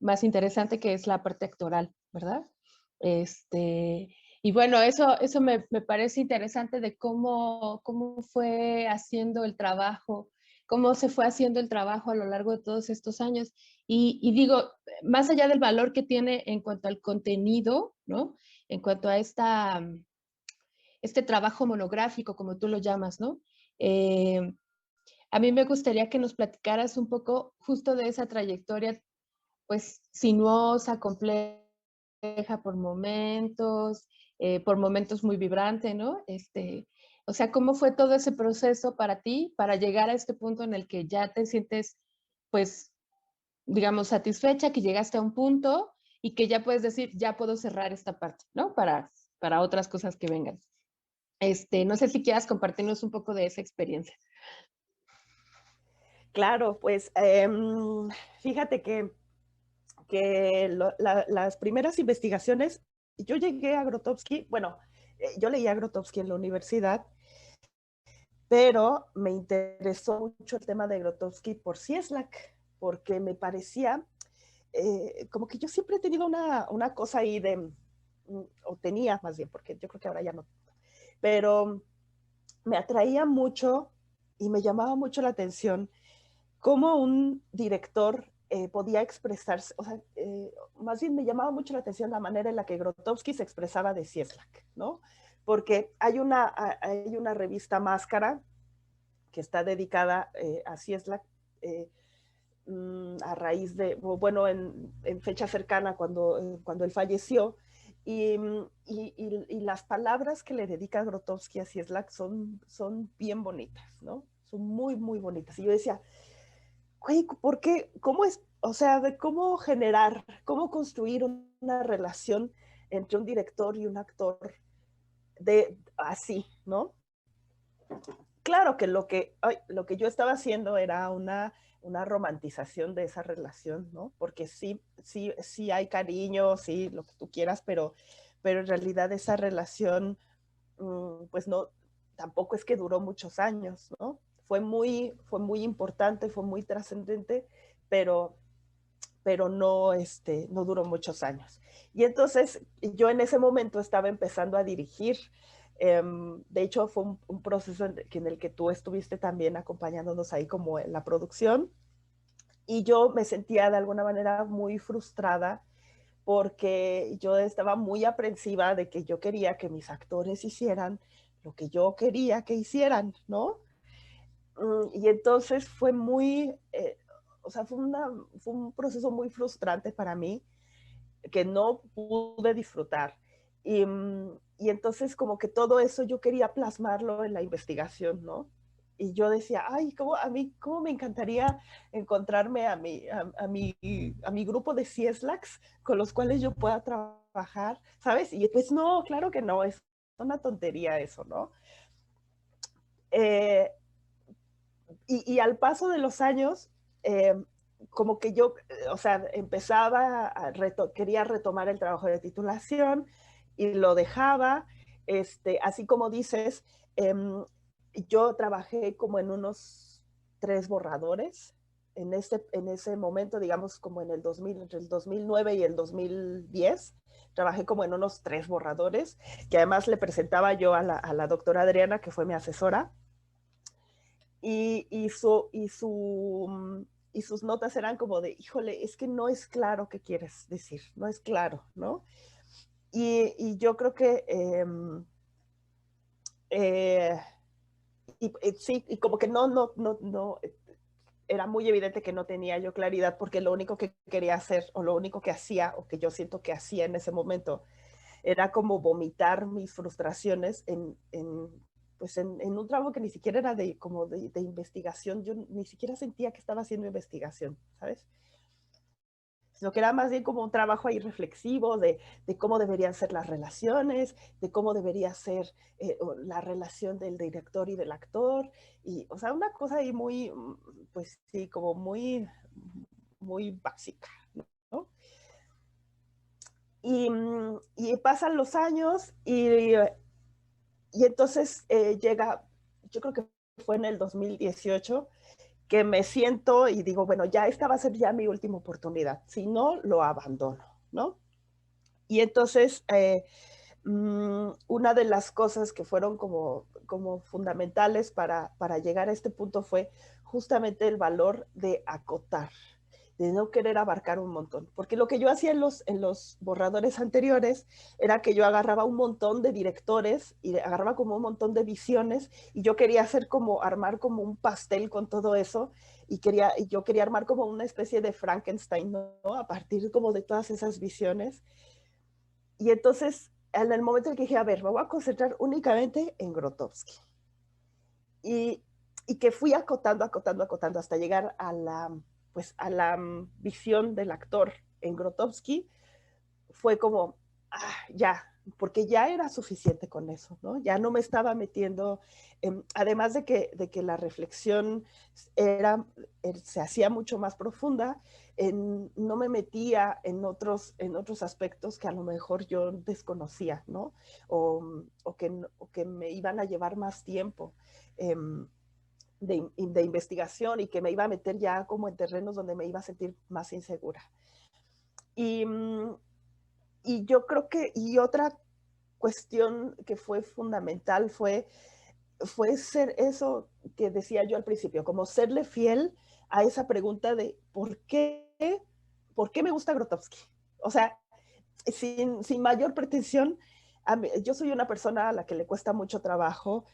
más interesante que es la parte actoral, ¿verdad? Y bueno, eso me parece interesante de cómo fue haciendo el trabajo, cómo se fue haciendo el trabajo a lo largo de todos estos años. Y digo, más allá del valor que tiene en cuanto al contenido, ¿no? En cuanto a este trabajo monográfico, como tú lo llamas, ¿no? A mí me gustaría que nos platicaras un poco justo de esa trayectoria, pues sinuosa, compleja por momentos muy vibrante, ¿no? O sea, ¿cómo fue todo ese proceso para ti para llegar a este punto en el que ya te sientes, pues, digamos, satisfecha, que llegaste a un punto y que ya puedes decir, ya puedo cerrar esta parte, ¿no? Para otras cosas que vengan. No sé si quieras compartirnos un poco de esa experiencia. Claro, pues fíjate que las primeras investigaciones, yo llegué a Grotowski, bueno, yo leí a Grotowski en la universidad, pero me interesó mucho el tema de Grotowski por Cieslak, porque me parecía como que yo siempre he tenido una cosa ahí o tenía más bien, porque yo creo que ahora ya no, pero me atraía mucho y me llamaba mucho la atención cómo un director podía expresarse, o sea, más bien me llamaba mucho la atención la manera en la que Grotowski se expresaba de Cieslak, ¿no? Porque hay una revista Máscara que está dedicada a Cieslak a raíz de, bueno, en fecha cercana cuando él falleció, y las palabras que le dedica Grotowski a Cieslak son bien bonitas, ¿no? Son muy, muy bonitas. Y yo decía, güey, ¿por qué? ¿Cómo es? O sea, de cómo generar, cómo construir una relación entre un director y un actor así, ¿no? claro que lo que yo estaba haciendo era una romantización de esa relación, ¿no? Porque sí hay cariño, sí, lo que tú quieras, pero en realidad esa relación, pues no, tampoco es que duró muchos años, ¿no? Fue muy importante, fue muy trascendente, pero, pero no, no duró muchos años. Y entonces yo en ese momento estaba empezando a dirigir. De hecho, fue un proceso en el que tú estuviste también acompañándonos ahí como en la producción. Y yo me sentía de alguna manera muy frustrada porque yo estaba muy aprensiva de que yo quería que mis actores hicieran lo que yo quería que hicieran, ¿no? Y entonces fue muy, o sea, fue un proceso muy frustrante para mí que no pude disfrutar. Y entonces como que todo eso yo quería plasmarlo en la investigación, ¿no? Y yo decía, ay, cómo me encantaría encontrarme a mi grupo de CIESLACs con los cuales yo pueda trabajar, ¿sabes? Y pues no, claro que no, es una tontería eso, ¿no? Eh, y al paso de los años, eh, como que yo, o sea, quería retomar el trabajo de titulación y lo dejaba, así como dices, yo trabajé como en unos 3 borradores en ese momento, digamos como en el 2000, entre el 2009 y el 2010, trabajé como en unos 3 borradores, que además le presentaba yo a la doctora Adriana, que fue mi asesora, y, y, su, y, su, y sus notas eran como de, híjole, es que no es claro qué quieres decir, no es claro, ¿no? Y yo creo que eh, sí, y como que no, era muy evidente que no tenía yo claridad porque lo único que quería hacer o lo único que hacía o que yo siento que hacía en ese momento era como vomitar mis frustraciones pues en un trabajo que ni siquiera era como de investigación. Yo ni siquiera sentía que estaba haciendo investigación, ¿sabes? Sino que era más bien como un trabajo ahí reflexivo de cómo deberían ser las relaciones, de cómo debería ser la relación del director y del actor, y, o sea, una cosa ahí muy, pues sí, como muy básica, ¿no? Y pasan los años y entonces llega, yo creo que fue en el 2018, que me siento y digo, bueno, ya esta va a ser ya mi última oportunidad, si no, lo abandono, ¿no? Y entonces, una de las cosas que fueron como fundamentales para llegar a este punto fue justamente el valor de acotar, de no querer abarcar un montón. Porque lo que yo hacía en los borradores anteriores era que yo agarraba un montón de directores y agarraba como un montón de visiones y yo quería hacer como, armar como un pastel con todo eso y yo quería armar como una especie de Frankenstein, ¿no? A partir como de todas esas visiones. Y entonces, en el momento en que dije, a ver, me voy a concentrar únicamente en Grotowski. Y, y que fui acotando hasta llegar pues, a la visión del actor en Grotowski, fue como, ya, porque ya era suficiente con eso, ¿no? Ya no me estaba metiendo, además de que la reflexión se hacía mucho más profunda, no me metía en otros aspectos que a lo mejor yo desconocía, ¿no? O que me iban a llevar más tiempo. De investigación y que me iba a meter ya como en terrenos donde me iba a sentir más insegura. Y, y yo creo y otra cuestión que fue fundamental fue ser eso que decía yo al principio, como serle fiel a esa pregunta de ¿por qué me gusta Grotowski? O sea, sin mayor pretensión, yo soy una persona a la que le cuesta mucho trabajo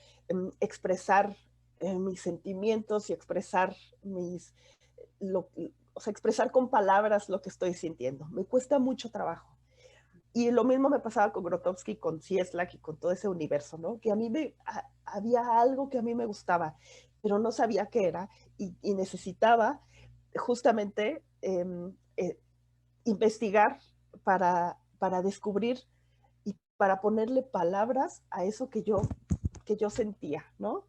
expresar mis sentimientos y expresar o sea, expresar con palabras lo que estoy sintiendo. Me cuesta mucho trabajo. Y lo mismo me pasaba con Grotowski, con Cieslak y con todo ese universo, ¿no? Que había algo que a mí me gustaba, pero no sabía qué era y necesitaba justamente investigar para descubrir y para ponerle palabras a eso que yo sentía, ¿no?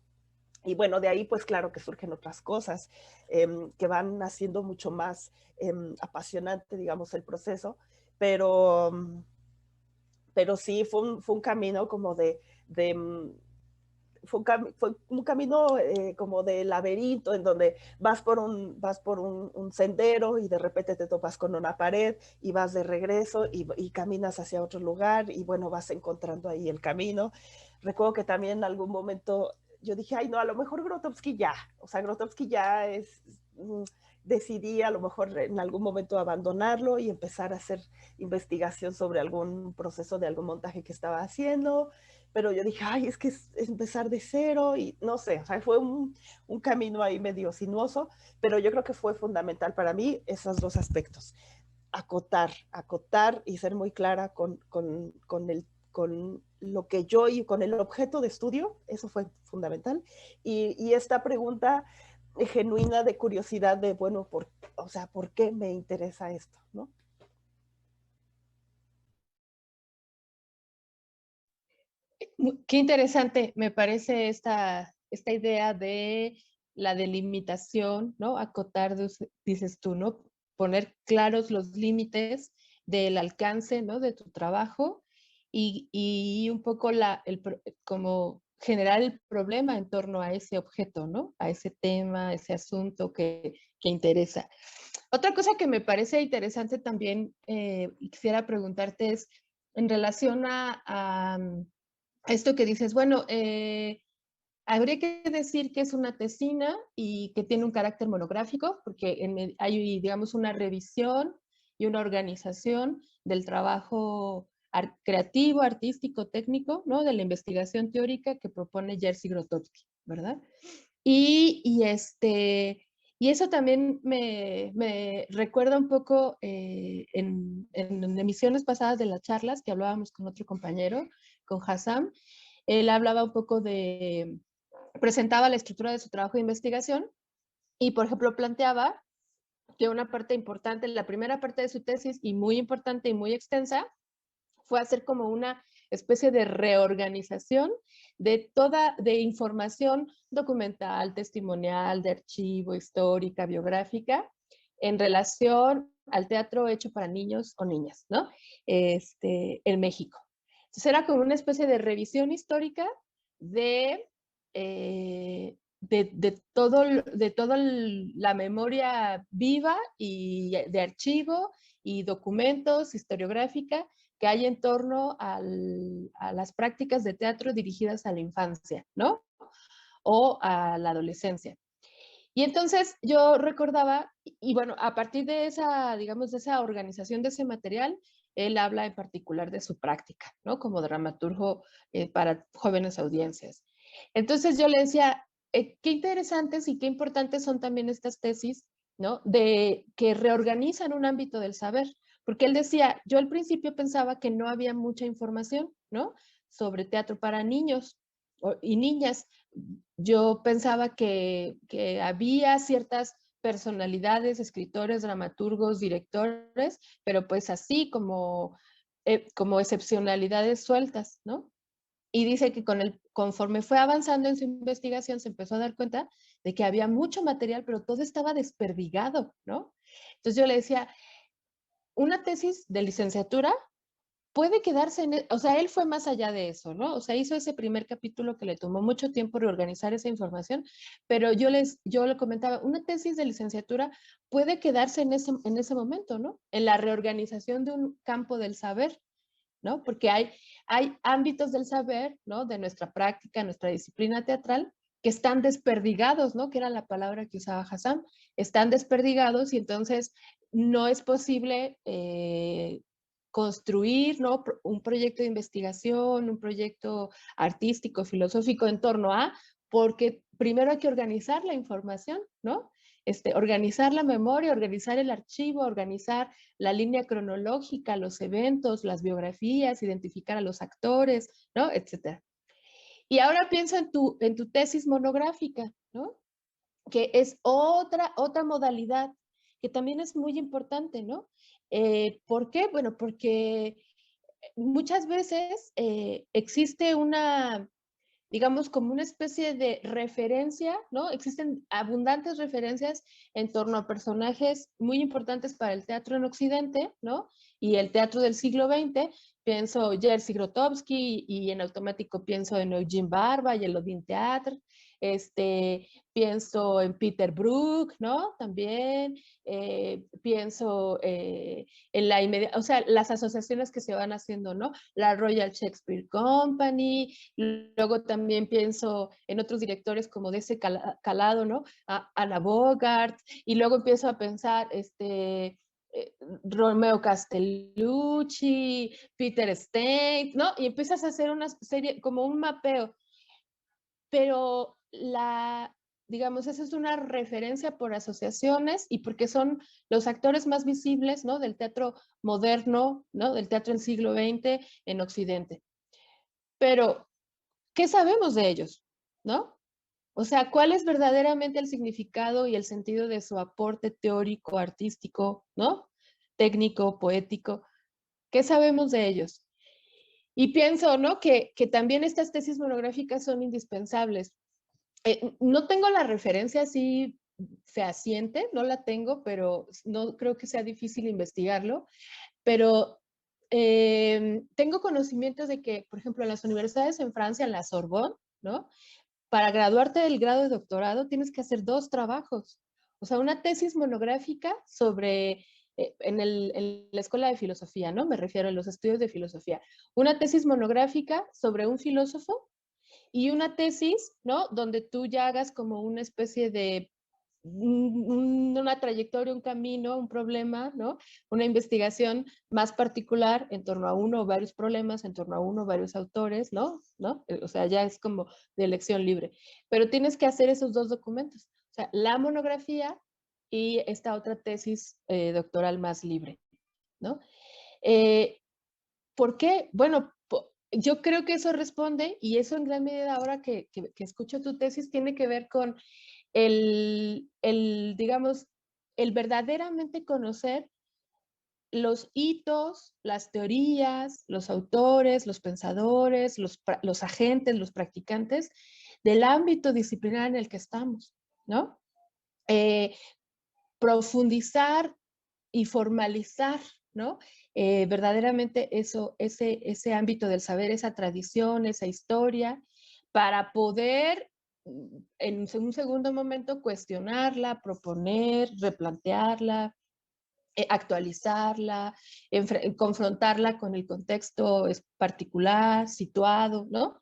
Y bueno, de ahí pues claro que surgen otras cosas que van haciendo mucho más apasionante, digamos, el proceso, pero, pero sí fue un camino como de fue un camino como de laberinto en donde vas por un sendero y de repente te topas con una pared y vas de regreso y caminas hacia otro lugar y bueno, vas encontrando ahí el camino. Recuerdo que también en algún momento yo dije, ay no, a lo mejor Grotowski ya, o sea, Grotowski ya es, decidí a lo mejor en algún momento abandonarlo y empezar a hacer investigación sobre algún proceso de algún montaje que estaba haciendo, pero yo dije, ay, es que es empezar de cero y no sé, o sea, fue un camino ahí medio sinuoso, pero yo creo que fue fundamental para mí esos dos aspectos, acotar y ser muy clara con lo que yo y con el objeto de estudio, eso fue fundamental, y esta pregunta genuina de curiosidad de, bueno, o sea, ¿por qué me interesa esto? ¿No? Qué interesante me parece esta idea de la delimitación, ¿no? Acotar, dices tú, ¿no? Poner claros los límites del alcance, ¿no? De tu trabajo y un poco como generar el problema en torno a ese objeto, ¿no? A ese tema, a ese asunto que interesa. Otra cosa que me parece interesante también y quisiera preguntarte es en relación a esto que dices, bueno, habría que decir que es una tesina y que tiene un carácter monográfico, porque hay, digamos, una revisión y una organización del trabajo creativo, artístico, técnico, ¿no? De la investigación teórica que propone Jerzy Grotowski, ¿verdad? Y eso también me recuerda un poco en emisiones pasadas de las charlas que hablábamos con otro compañero, con Hassam. Él hablaba un poco presentaba la estructura de su trabajo de investigación y, por ejemplo, planteaba que una parte importante, la primera parte de su tesis y muy importante y muy extensa, fue hacer como una especie de reorganización de información documental, testimonial, de archivo, histórica, biográfica, en relación al teatro hecho para niños o niñas, ¿no? En México. Entonces era como una especie de revisión histórica de, de toda la memoria viva y de archivo y documentos, historiográfica, que hay en torno a las prácticas de teatro dirigidas a la infancia, ¿no? O a la adolescencia. Y entonces yo recordaba, y bueno, a partir de esa, digamos, de esa organización de ese material, él habla en particular de su práctica, ¿no? Como dramaturgo para jóvenes audiencias. Entonces yo le decía, qué interesantes y qué importantes son también estas tesis, ¿no? De que reorganizan un ámbito del saber, porque él decía, yo al principio pensaba que no había mucha información, ¿no? Sobre teatro para niños y niñas. Yo pensaba que había ciertas personalidades, escritores, dramaturgos, directores, pero pues así como excepcionalidades sueltas, ¿no? Y dice que conforme fue avanzando en su investigación, se empezó a dar cuenta de que había mucho material, pero todo estaba desperdigado, ¿no? Entonces yo le decía, una tesis de licenciatura puede quedarse o sea, él fue más allá de eso, ¿no? O sea, hizo ese primer capítulo que le tomó mucho tiempo reorganizar esa información, pero yo le comentaba, una tesis de licenciatura puede quedarse en ese momento, ¿no? En la reorganización de un campo del saber, ¿no? Porque hay ámbitos del saber, ¿no? De nuestra práctica, nuestra disciplina teatral, que están desperdigados, ¿no? Que era la palabra que usaba Hassam, están desperdigados y entonces no es posible construir, ¿no? Un proyecto de investigación, un proyecto artístico, filosófico en torno a, porque primero hay que organizar la información, ¿no? Organizar la memoria, organizar el archivo, organizar la línea cronológica, los eventos, las biografías, identificar a los actores, ¿no? Etcétera. Y ahora pienso en tu tesis monográfica, ¿no? Que es otra modalidad que también es muy importante, ¿no? ¿Por qué? Bueno, porque muchas veces existe digamos, como una especie de referencia, ¿no? Existen abundantes referencias en torno a personajes muy importantes para el teatro en Occidente, ¿no? Y el teatro del siglo XX. Pienso Jerzy Grotowski y en automático pienso en Eugene Barba y el Odin Theatre. Pienso en Peter Brook, ¿no? También pienso en la inmediata, o sea, las asociaciones que se van haciendo, ¿no? La Royal Shakespeare Company, luego también pienso en otros directores como de ese calado, ¿no? Anna Bogart, y luego empiezo a pensar, Romeo Castellucci, Peter Stein, ¿no? Y empiezas a hacer una serie, como un mapeo, pero digamos, esa es una referencia por asociaciones y porque son los actores más visibles, ¿no? Del teatro moderno, ¿no? Del teatro del siglo XX en Occidente. Pero, ¿qué sabemos de ellos? ¿No? O sea, ¿cuál es verdaderamente el significado y el sentido de su aporte teórico, artístico, ¿no? Técnico, poético. ¿Qué sabemos de ellos? Y pienso, ¿no? Que también estas tesis monográficas son indispensables. No tengo la referencia así fehaciente, no la tengo, pero no creo que sea difícil investigarlo. Pero tengo conocimientos de que, por ejemplo, en las universidades en Francia, en la Sorbonne, ¿no? Para graduarte del grado de doctorado tienes que hacer 2 trabajos. O sea, una tesis monográfica sobre, en la escuela de filosofía, ¿no? Me refiero a los estudios de filosofía. Una tesis monográfica sobre un filósofo y una tesis, ¿no? Donde tú ya hagas como una especie de una trayectoria, un camino, un problema, ¿no? Una investigación más particular en torno a uno o varios problemas, en torno a uno o varios autores, ¿no? ¿No? O sea, ya es como de elección libre. Pero tienes que hacer esos 2 documentos. O sea, la monografía y esta otra tesis doctoral más libre, ¿no? Eh, ¿Por qué? Bueno, yo creo que eso responde, y eso en gran medida ahora que escucho tu tesis, tiene que ver con digamos, el verdaderamente conocer los hitos, las teorías, los autores, los pensadores, los agentes, los practicantes del ámbito disciplinar en el que estamos, ¿no? Eh, Profundizar y formalizar, ¿no? Verdaderamente ese ámbito del saber, esa tradición, esa historia, para poder en un segundo momento cuestionarla, proponer, replantearla, actualizarla, confrontarla con el contexto particular, situado, ¿no?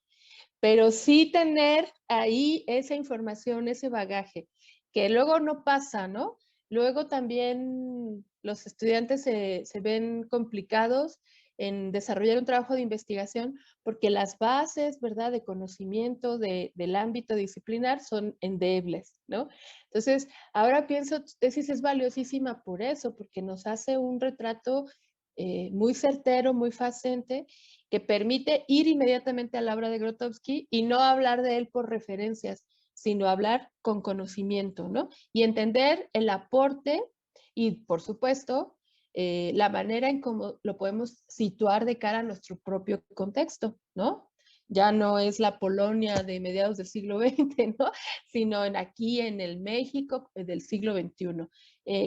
Pero sí tener ahí esa información, ese bagaje, que luego no pasa, ¿no? Luego también los estudiantes se ven complicados en desarrollar un trabajo de investigación porque las bases, ¿verdad?, de conocimiento del ámbito disciplinar son endebles, ¿no? Entonces, ahora pienso, tu tesis es valiosísima por eso, porque nos hace un retrato muy certero, muy facente, que permite ir inmediatamente a la obra de Grotowski y no hablar de él por referencias, sino hablar con conocimiento, ¿no? Y entender el aporte y, por supuesto, la manera en cómo lo podemos situar de cara a nuestro propio contexto, ¿no? Ya no es la Polonia de mediados del siglo XX, ¿no? Sino aquí en el México del siglo XXI.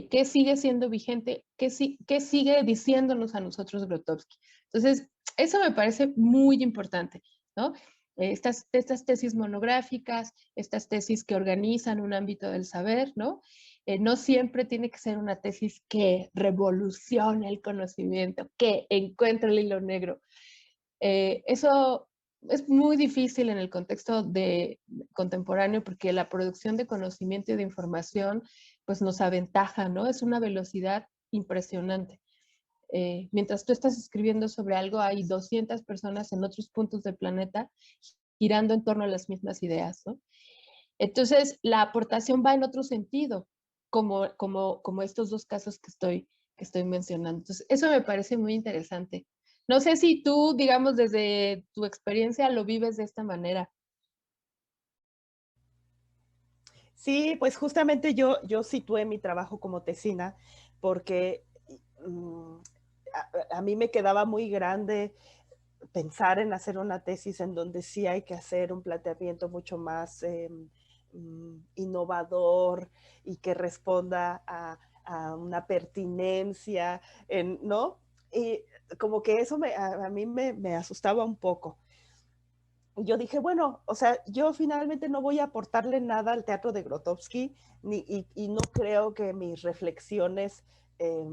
¿Qué sigue siendo vigente? ¿Qué sigue diciéndonos a nosotros Grotowski? Entonces, eso me parece muy importante, ¿no? Estas tesis monográficas, estas tesis que organizan un ámbito del saber, ¿no? No siempre tiene que ser una tesis que revolucione el conocimiento, que encuentre el hilo negro. Eso es muy difícil en el contexto contemporáneo porque la producción de conocimiento y de información pues nos aventaja, ¿no? Es una velocidad impresionante. Mientras tú estás escribiendo sobre algo, hay 200 personas en otros puntos del planeta girando en torno a las mismas ideas, ¿no? Entonces, la aportación va en otro sentido, como estos 2 casos que estoy mencionando. Entonces, eso me parece muy interesante. No sé si tú, digamos, desde tu experiencia lo vives de esta manera. Sí, pues justamente yo situé mi trabajo como tesina porque mm, a mí me quedaba muy grande pensar en hacer una tesis en donde sí hay que hacer un planteamiento mucho más innovador y que responda a una pertinencia, ¿no? Y como que eso a mí me asustaba un poco. Y yo dije, bueno, o sea, yo finalmente no voy a aportarle nada al teatro de Grotowski y no creo que mis reflexiones eh,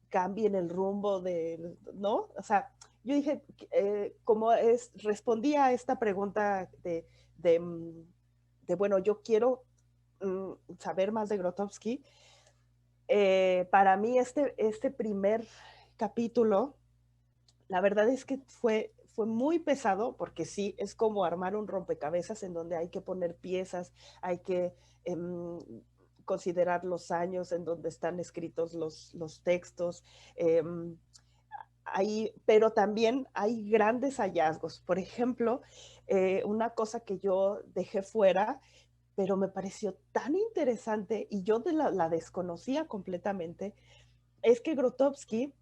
cambien el rumbo de, ¿no? O sea, yo dije, respondía a esta pregunta de, bueno, yo quiero saber más de Grotowski. Para mí este primer capítulo, la verdad es que fue muy pesado porque sí, es como armar un rompecabezas en donde hay que poner piezas, hay que eh, considerar los años en donde están escritos los textos. Eh, pero también hay grandes hallazgos. Por ejemplo, una cosa que yo dejé fuera, pero me pareció tan interesante y yo la desconocía completamente, es que Grotowski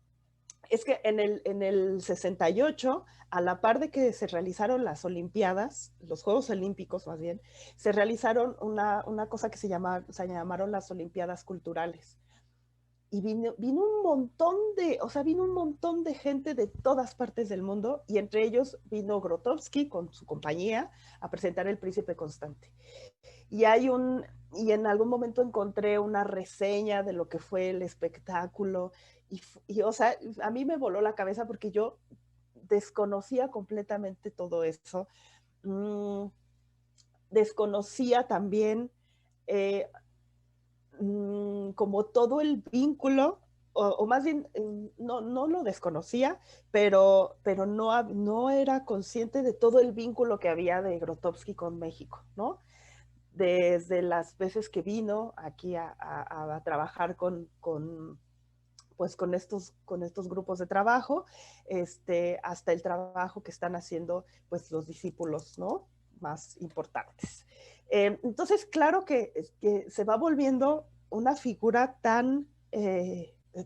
es que en el 68, a la par de que se realizaron las Olimpiadas, los Juegos Olímpicos más bien, se realizaron una cosa que se llamaron las Olimpiadas Culturales. Y vino un montón o sea, vino un montón de gente de todas partes del mundo, y entre ellos vino Grotowski con su compañía a presentar El Príncipe Constante. Y y en algún momento encontré una reseña de lo que fue el espectáculo o sea, a mí me voló la cabeza porque yo desconocía completamente todo eso. Mm, Desconocía también eh, como todo el vínculo, o más bien, no lo desconocía, pero no era consciente de todo el vínculo que había de Grotowski con México, ¿no? Desde las veces que vino aquí a trabajar pues con estos grupos de trabajo, hasta el trabajo que están haciendo pues los discípulos, ¿no? Más importantes. Entonces, claro que se va volviendo una figura tan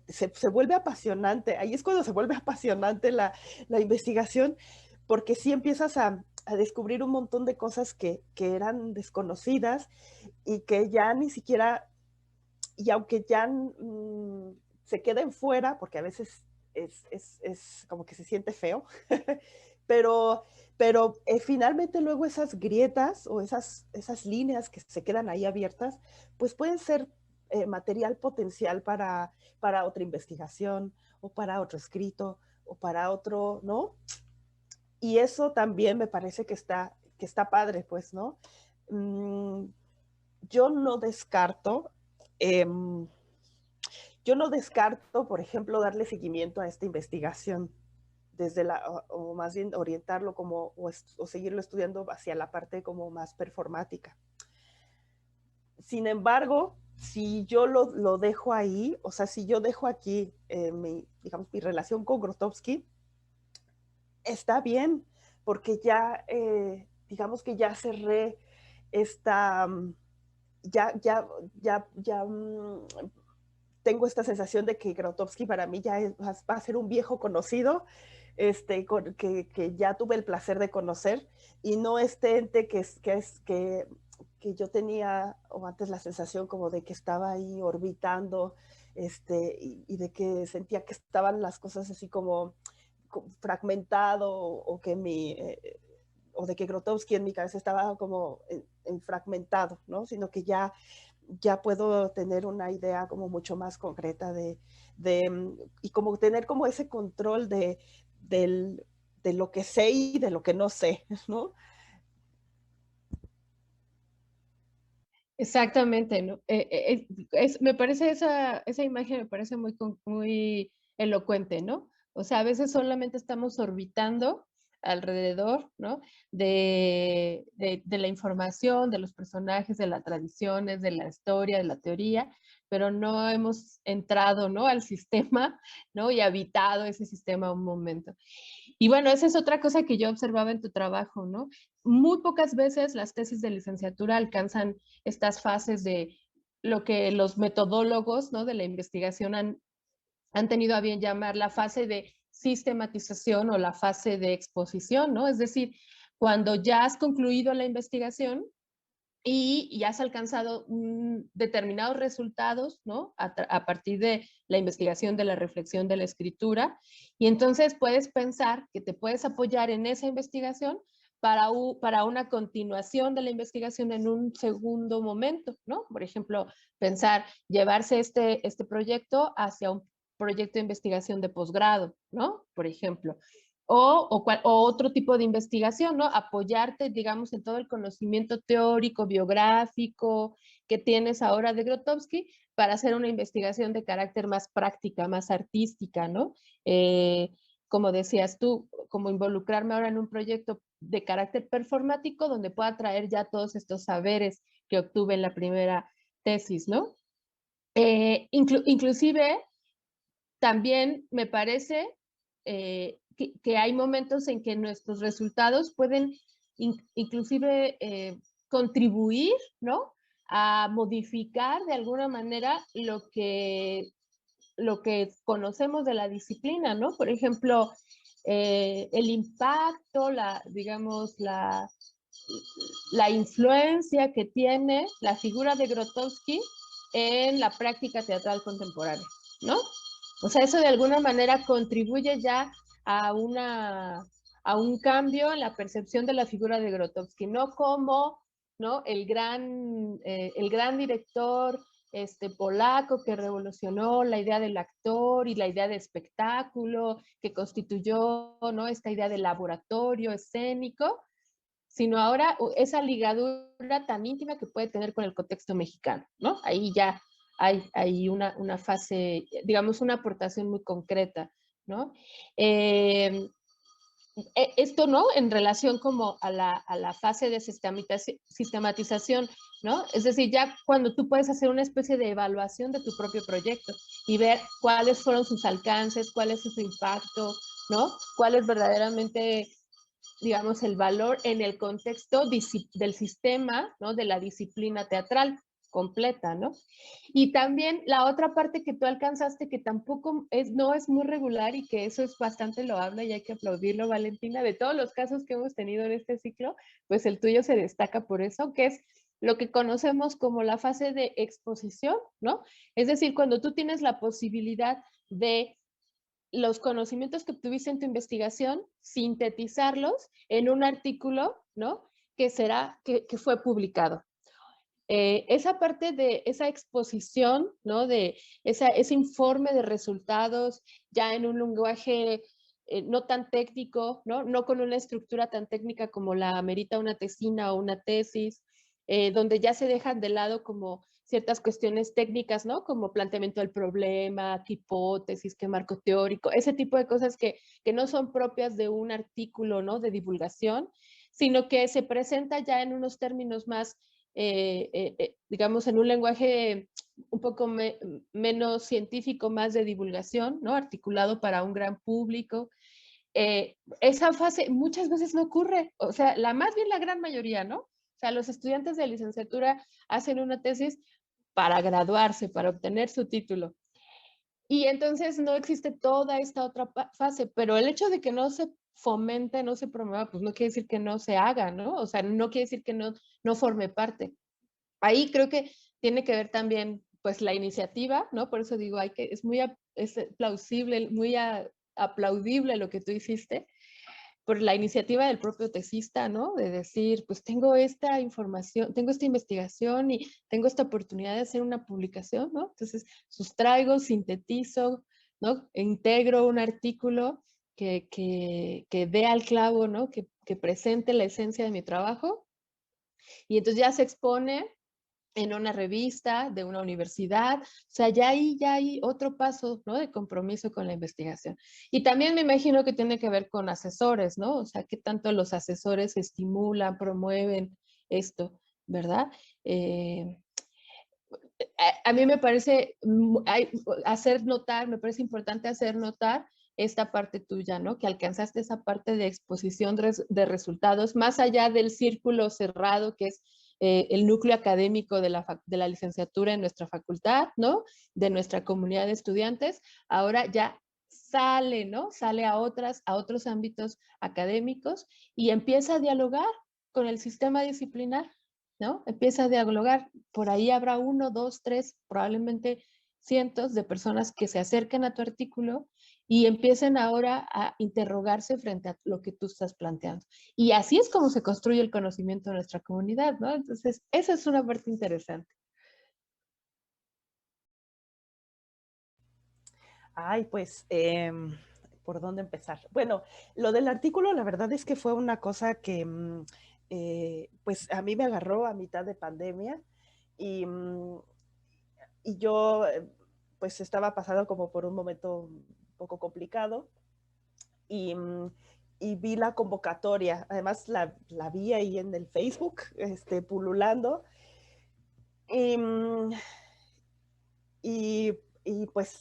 se vuelve apasionante. Ahí es cuando se vuelve apasionante la investigación, porque sí empiezas a descubrir un montón de cosas que eran desconocidas y que ya ni siquiera, y aunque ya se queden fuera, porque a veces es como que se siente feo, pero, pero finalmente luego esas grietas o esas líneas que se quedan ahí abiertas, pues pueden ser material potencial para otra investigación o para otro escrito o para otro, ¿no? Y eso también me parece que está padre, pues, ¿no? Mm, yo no descarto, eh, yo no descarto, por ejemplo, darle seguimiento a esta investigación desde o más bien orientarlo como, o seguirlo estudiando hacia la parte como más performática. Sin embargo, si yo lo dejo ahí, o sea, si yo dejo aquí digamos, mi relación con Grotowski, está bien, porque ya, digamos que ya cerré esta, ya tengo esta sensación de que Grotowski para mí ya va a ser un viejo conocido, que ya tuve el placer de conocer, y no este ente que yo tenía o antes la sensación como de que estaba ahí orbitando, y de que sentía que estaban las cosas así como fragmentado, o de que Grotowski en mi cabeza estaba como en fragmentado, ¿no? Sino que ya puedo tener una idea como mucho más concreta y como tener como ese control de lo que sé y de lo que no sé, ¿no? Exactamente, ¿no? Me parece esa imagen me parece muy elocuente, ¿no? O sea, a veces solamente estamos orbitando alrededor, ¿no? De la información, de los personajes, de las tradiciones, de la historia, de la teoría, pero no hemos entrado, ¿no? Al sistema, ¿no? Y habitado ese sistema un momento. Y bueno, esa es otra cosa que yo observaba en tu trabajo, ¿no? Muy pocas veces las tesis de licenciatura alcanzan estas fases de lo que los metodólogos, ¿no? De la investigación han tenido a bien llamar la fase de sistematización o la fase de exposición, ¿no? Es decir, cuando ya has concluido la investigación y has alcanzado determinados resultados, ¿no? A partir de la investigación, de la reflexión, de la escritura, y entonces puedes pensar que te puedes apoyar en esa investigación para una continuación de la investigación en un segundo momento, ¿no? Por ejemplo, pensar llevarse este proyecto hacia un proyecto de investigación de posgrado, ¿no? Por ejemplo. O otro tipo de investigación, ¿no? Apoyarte, digamos, en todo el conocimiento teórico, biográfico que tienes ahora de Grotowski para hacer una investigación de carácter más práctica, más artística, ¿no? Como decías tú, como involucrarme ahora en un proyecto de carácter performático donde pueda traer ya todos estos saberes que obtuve en la primera tesis, ¿no? Inclusive, también me parece que hay momentos en que nuestros resultados pueden inclusive contribuir, ¿no? A modificar de alguna manera lo que conocemos de la disciplina, ¿no? Por ejemplo, el impacto, digamos, la influencia que tiene la figura de Grotowski en la práctica teatral contemporánea, ¿no? O sea, eso de alguna manera contribuye ya a, a un cambio en la percepción de la figura de Grotowski, no como, ¿no? El gran director polaco que revolucionó la idea del actor y la idea de espectáculo, que constituyó, ¿no? Esta idea de laboratorio escénico, sino ahora esa ligadura tan íntima que puede tener con el contexto mexicano, ¿no? Ahí ya hay una fase, digamos, una aportación muy concreta, ¿no? Esto, ¿no? En relación como a la fase de sistematización, ¿no? Es decir, ya cuando tú puedes hacer una especie de evaluación de tu propio proyecto y ver cuáles fueron sus alcances, cuál es su impacto, ¿no? Cuál es verdaderamente, digamos, el valor en el contexto del sistema, ¿no? De la disciplina teatral completa, ¿no? Y también la otra parte que tú alcanzaste, que tampoco no es muy regular y que eso es bastante loable y hay que aplaudirlo, Valentina, de todos los casos que hemos tenido en este ciclo, pues el tuyo se destaca por eso, que es lo que conocemos como la fase de exposición, ¿no? Es decir, cuando tú tienes la posibilidad de los conocimientos que obtuviste en tu investigación, sintetizarlos en un artículo, ¿no? Que fue publicado. Esa parte de esa exposición, ¿no? De ese informe de resultados ya en un lenguaje no tan técnico, ¿no? No con una estructura tan técnica como la amerita una tesina o una tesis, donde ya se dejan de lado como ciertas cuestiones técnicas, ¿no? Como planteamiento del problema, qué hipótesis, qué marco teórico, ese tipo de cosas que no son propias de un artículo, ¿no? De divulgación, sino que se presenta ya en unos términos más digamos, en un lenguaje un poco menos científico, más de divulgación, ¿no? Articulado para un gran público. Esa fase muchas veces no ocurre, o sea, más bien la gran mayoría, ¿no? O sea, los estudiantes de licenciatura hacen una tesis para graduarse, para obtener su título. Y entonces no existe toda esta otra fase, pero el hecho de que no se fomente, no se promueva, pues no quiere decir que no se haga, ¿no? O sea, no quiere decir que no forme parte. Ahí creo que tiene que ver también, pues, la iniciativa, ¿no? Por eso digo, es plausible, muy aplaudible lo que tú hiciste, por la iniciativa del propio tesista, ¿no? De decir, pues tengo esta información, tengo esta investigación y tengo esta oportunidad de hacer una publicación, ¿no? Entonces, sustraigo, sintetizo, ¿no? E integro un artículo que dé al clavo, ¿no? Que presente la esencia de mi trabajo y entonces ya se expone en una revista de una universidad, o sea, ya hay otro paso, ¿no? De compromiso con la investigación. Y también me imagino que tiene que ver con asesores, ¿no? O sea, qué tanto los asesores estimulan, promueven esto, ¿verdad? A mí me parece me parece importante hacer notar esta parte tuya, ¿no? Que alcanzaste esa parte de exposición de resultados, más allá del círculo cerrado que es el núcleo académico de la licenciatura en nuestra facultad, ¿no? De nuestra comunidad de estudiantes. Ahora ya sale, ¿no? Sale a otros ámbitos académicos y empieza a dialogar con el sistema disciplinar, ¿no? Empieza a dialogar. Por ahí habrá uno, dos, tres, probablemente cientos de personas que se acerquen a tu artículo y empiecen ahora a interrogarse frente a lo que tú estás planteando. Y así es como se construye el conocimiento de nuestra comunidad, ¿no? Entonces, esa es una parte interesante. Ay, pues, ¿por dónde empezar? Bueno, lo del artículo, la verdad es que fue una cosa que, pues, a mí me agarró a mitad de pandemia y, y yo, pues, estaba pasando como por un momento un poco complicado y, y vi la convocatoria. Además, la vi ahí en el Facebook, pululando. Y, pues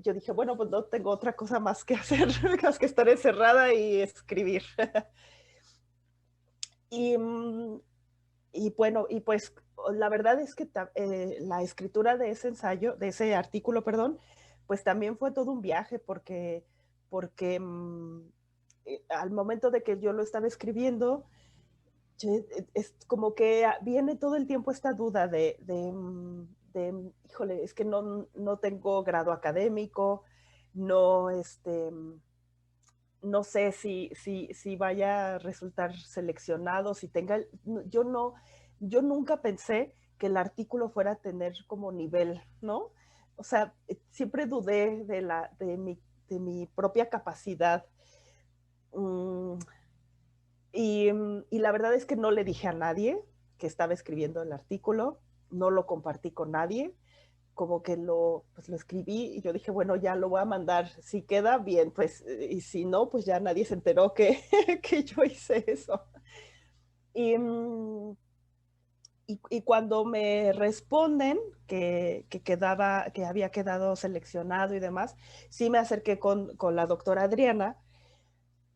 yo dije, bueno, pues no tengo otra cosa más que hacer, más que estar encerrada y escribir. y, y bueno, y pues la verdad es que la escritura de ese ensayo, de ese artículo, perdón, pues también fue todo un viaje porque al momento de que yo lo estaba escribiendo, es como que viene todo el tiempo esta duda híjole, es que no tengo grado académico, no, no sé si vaya a resultar seleccionado, si tenga, yo nunca pensé que el artículo fuera a tener como nivel, ¿no? O sea, siempre dudé de mi propia capacidad. Mm, y la verdad es que no le dije a nadie que estaba escribiendo el artículo, no lo compartí con nadie, como que pues lo escribí y yo dije, bueno, ya lo voy a mandar, si queda bien, pues, y si no, pues ya nadie se enteró que, que yo hice eso. Y, y cuando me responden que había quedado seleccionado y demás, sí me acerqué con la doctora Adriana,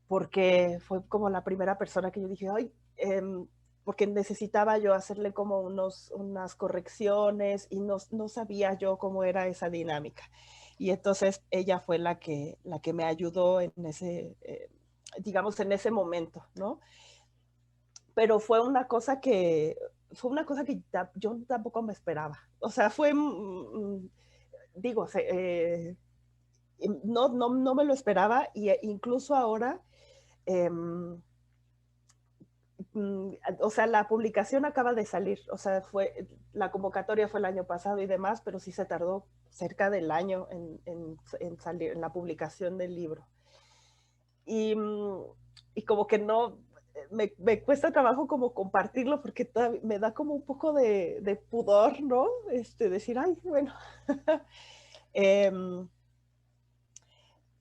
porque fue como la primera persona que yo dije, ay, porque necesitaba yo hacerle como unas correcciones y no sabía yo cómo era esa dinámica. Y entonces ella fue la que me ayudó en ese, digamos, en ese momento, ¿no? Pero fue una cosa que yo tampoco me esperaba. O sea, fue, digo, no me lo esperaba y incluso ahora, eh, o sea, la publicación acaba de salir, o sea, la convocatoria fue el año pasado y demás, pero sí se tardó cerca del año en salir, en la publicación del libro. Y, y como que no, me cuesta trabajo como compartirlo porque me da como un poco de pudor, ¿no? Decir, ay, bueno.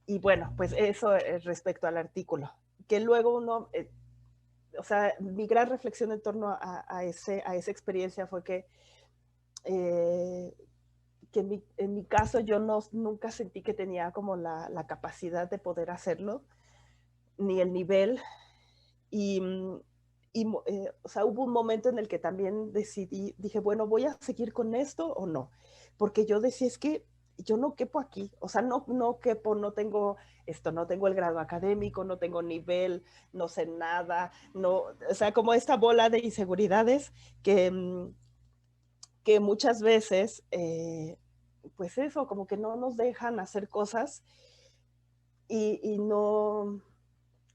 Y bueno, pues eso respecto al artículo. Que luego uno, o sea, mi gran reflexión en torno a esa experiencia fue eh, que en mi caso yo nunca sentí que tenía como la capacidad de poder hacerlo, ni el nivel. Y, o sea, hubo un momento en el que también dije, bueno, ¿voy a seguir con esto o no? Porque yo decía, es que yo no quepo aquí, o sea, no quepo, no tengo esto, no tengo el grado académico, no tengo nivel, no sé nada, no, o sea, como esta bola de inseguridades que muchas veces, pues eso, como que no nos dejan hacer cosas y no,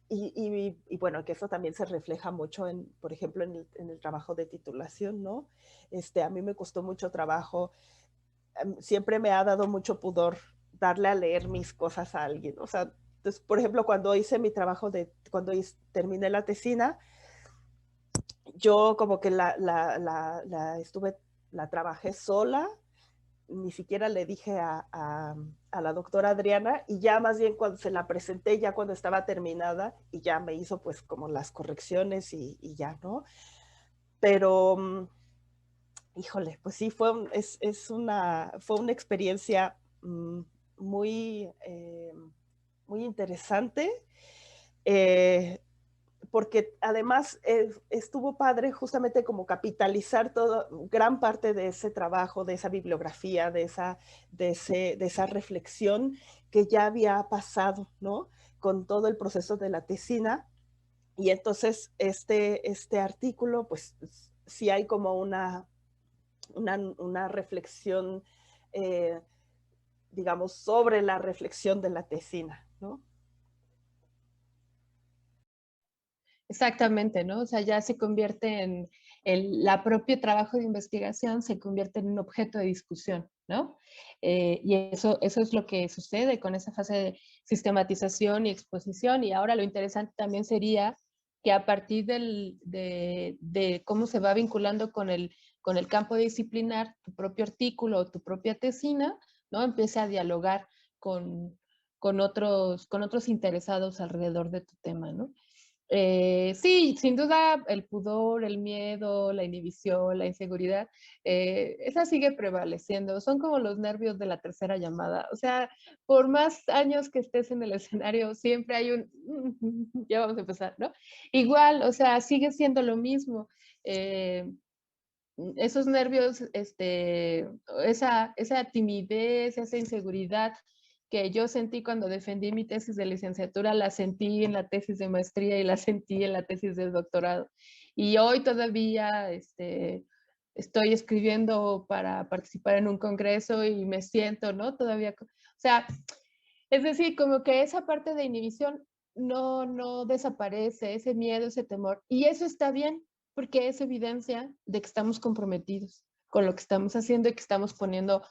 y bueno, que eso también se refleja mucho por ejemplo, en el trabajo de titulación, ¿no? A mí me costó mucho trabajo, siempre me ha dado mucho pudor darle a leer mis cosas a alguien. O sea, entonces, por ejemplo, cuando hice mi trabajo cuando terminé la tesina, yo como que la trabajé sola, ni siquiera le dije a la doctora Adriana y ya más bien cuando se la presenté, ya cuando estaba terminada y ya me hizo pues como las correcciones y ya, ¿no? Pero, híjole, pues sí, fue una experiencia muy, muy interesante. Eh, Porque además estuvo padre justamente como capitalizar gran parte de ese trabajo, de esa bibliografía, de esa reflexión que ya había pasado, ¿no? Con todo el proceso de la tesina. Y entonces este artículo, pues sí hay como una reflexión, eh, digamos, sobre la reflexión de la tesina, ¿no? Exactamente, ¿no? O sea, ya se convierte en la propio trabajo de investigación, se convierte en un objeto de discusión, ¿no? Y eso es lo que sucede con esa fase de sistematización y exposición. Y ahora lo interesante también sería que a partir de cómo se va vinculando con el campo disciplinar, tu propio artículo o tu propia tesina, ¿no? Empiece a dialogar con otros interesados alrededor de tu tema, ¿no? Sí, sin duda el pudor, el miedo, la inhibición, la inseguridad, esa sigue prevaleciendo. Son como los nervios de la tercera llamada. O sea, por más años que estés en el escenario, siempre hay ya vamos a empezar, ¿no? Igual, o sea, sigue siendo lo mismo. Eh, Esos nervios, esa timidez, esa inseguridad que yo sentí cuando defendí mi tesis de licenciatura, la sentí en la tesis de maestría y la sentí en la tesis de doctorado. Y hoy todavía estoy escribiendo para participar en un congreso y me siento, ¿no? Todavía, o sea, es decir, como que esa parte de inhibición no desaparece, ese miedo, ese temor. Y eso está bien, porque es evidencia de que estamos comprometidos con lo que estamos haciendo y que estamos poniendo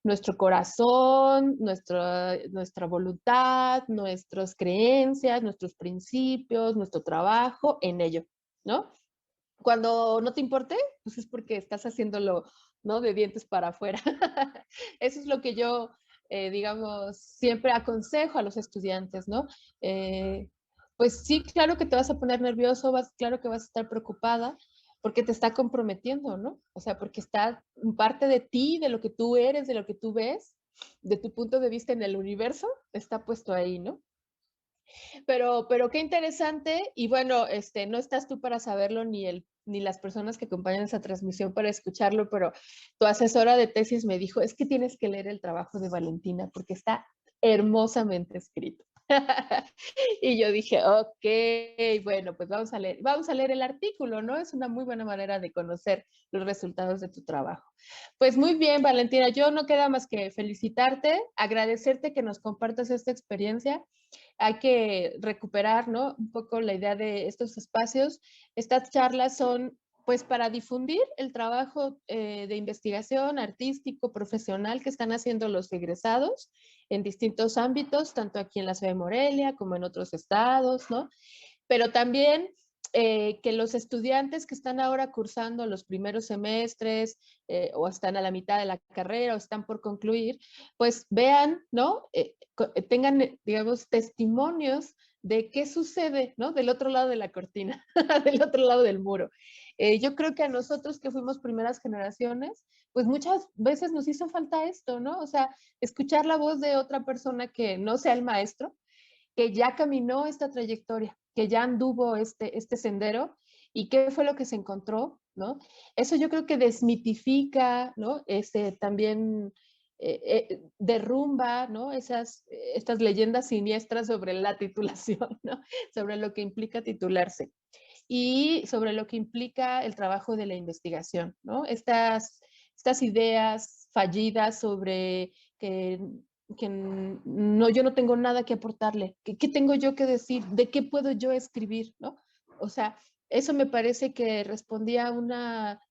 nuestro corazón, nuestra voluntad, nuestras creencias, nuestros principios, nuestro trabajo en ello, ¿no? Cuando no te importe, pues es porque estás haciéndolo, ¿no? De dientes para afuera. Eso es lo que yo, digamos, siempre aconsejo a los estudiantes, ¿no? Eh, pues sí, claro que te vas a poner nervioso, claro que vas a estar preocupada, porque te está comprometiendo, ¿no? O sea, porque está parte de ti, de lo que tú eres, de lo que tú ves, de tu punto de vista en el universo, está puesto ahí, ¿no? Pero qué interesante, y bueno, no estás tú para saberlo, ni las personas que acompañan esa transmisión para escucharlo, pero tu asesora de tesis me dijo, es que tienes que leer el trabajo de Valentina porque está hermosamente escrito. Y yo dije, ok, bueno, pues vamos a leer el artículo, ¿no? Es una muy buena manera de conocer los resultados de tu trabajo. Pues muy bien, Valentina, yo no queda más que felicitarte, agradecerte que nos compartas esta experiencia. Hay que recuperar, ¿no? Un poco la idea de estos espacios. Estas charlas son pues para difundir el trabajo de investigación artístico, profesional que están haciendo los egresados en distintos ámbitos, tanto aquí en la ciudad de Morelia como en otros estados, ¿no? Pero también que los estudiantes que están ahora cursando los primeros semestres o están a la mitad de la carrera o están por concluir, pues vean, ¿no? Tengan, digamos, testimonios de qué sucede, ¿no? Del otro lado de la cortina, del otro lado del muro. Yo creo que a nosotros que fuimos primeras generaciones, pues muchas veces nos hizo falta esto, ¿no? O sea, escuchar la voz de otra persona que no sea el maestro, que ya caminó esta trayectoria, que ya anduvo este sendero y qué fue lo que se encontró, ¿no? Eso yo creo que desmitifica, ¿no? También derrumba, ¿no? Estas leyendas siniestras sobre la titulación, ¿no? Sobre lo que implica titularse y sobre lo que implica el trabajo de la investigación, ¿no? Estas ideas fallidas sobre que no, yo no tengo nada que aportarle, ¿qué tengo yo que decir? ¿De qué puedo yo escribir? ¿No? O sea, eso me parece que respondía a una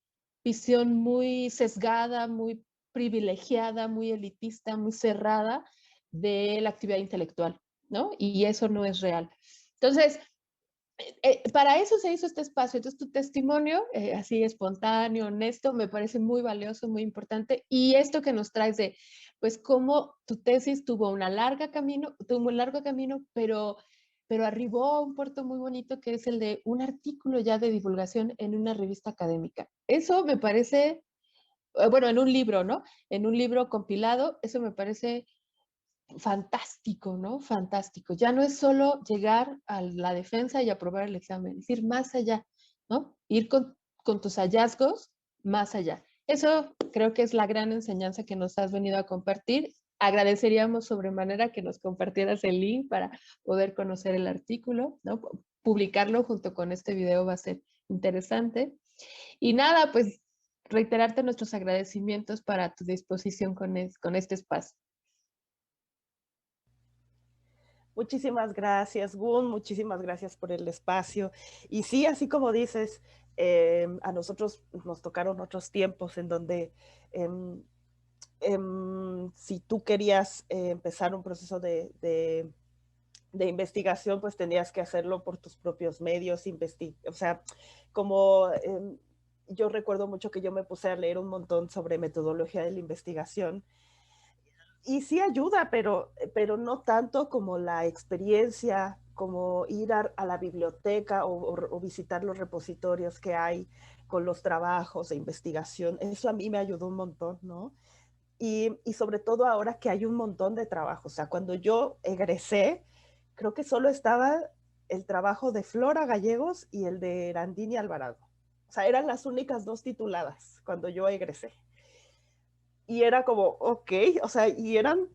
visión muy sesgada, muy privilegiada, muy elitista, muy cerrada de la actividad intelectual, ¿no? Y eso no es real. Entonces, para eso se hizo este espacio. Entonces, tu testimonio, así espontáneo, honesto, me parece muy valioso, muy importante. Y esto que nos traes de, pues, cómo tu tesis tuvo un largo camino, pero arribó a un puerto muy bonito que es el de un artículo ya de divulgación en una revista académica. Eso me parece, bueno, en un libro, ¿no? En un libro compilado, eso me parece fantástico, ¿no? Fantástico. Ya no es solo llegar a la defensa y aprobar el examen, es ir más allá, ¿no? Ir con tus hallazgos más allá. Eso creo que es la gran enseñanza que nos has venido a compartir. agradeceríamos sobremanera que nos compartieras el link para poder conocer el artículo, ¿no? Publicarlo junto con este video va a ser interesante. Y nada, pues reiterarte nuestros agradecimientos para tu disposición con este espacio. Muchísimas gracias, Gun, muchísimas gracias por el espacio. Y sí, así como dices, a nosotros nos tocaron otros tiempos en donde si tú querías empezar un proceso de investigación, pues tenías que hacerlo por tus propios medios, o sea, como yo recuerdo mucho que yo me puse a leer un montón sobre metodología de la investigación, y sí ayuda, pero no tanto como la experiencia, como ir a la biblioteca o visitar los repositorios que hay con los trabajos de investigación. Eso a mí me ayudó un montón, ¿no? Y sobre todo ahora que hay un montón de trabajos. O sea, cuando yo egresé, creo que solo estaba el trabajo de Flora Gallegos y el de Randini Alvarado. O sea, eran las únicas dos tituladas cuando yo egresé. Y era como, ok, o sea, y eran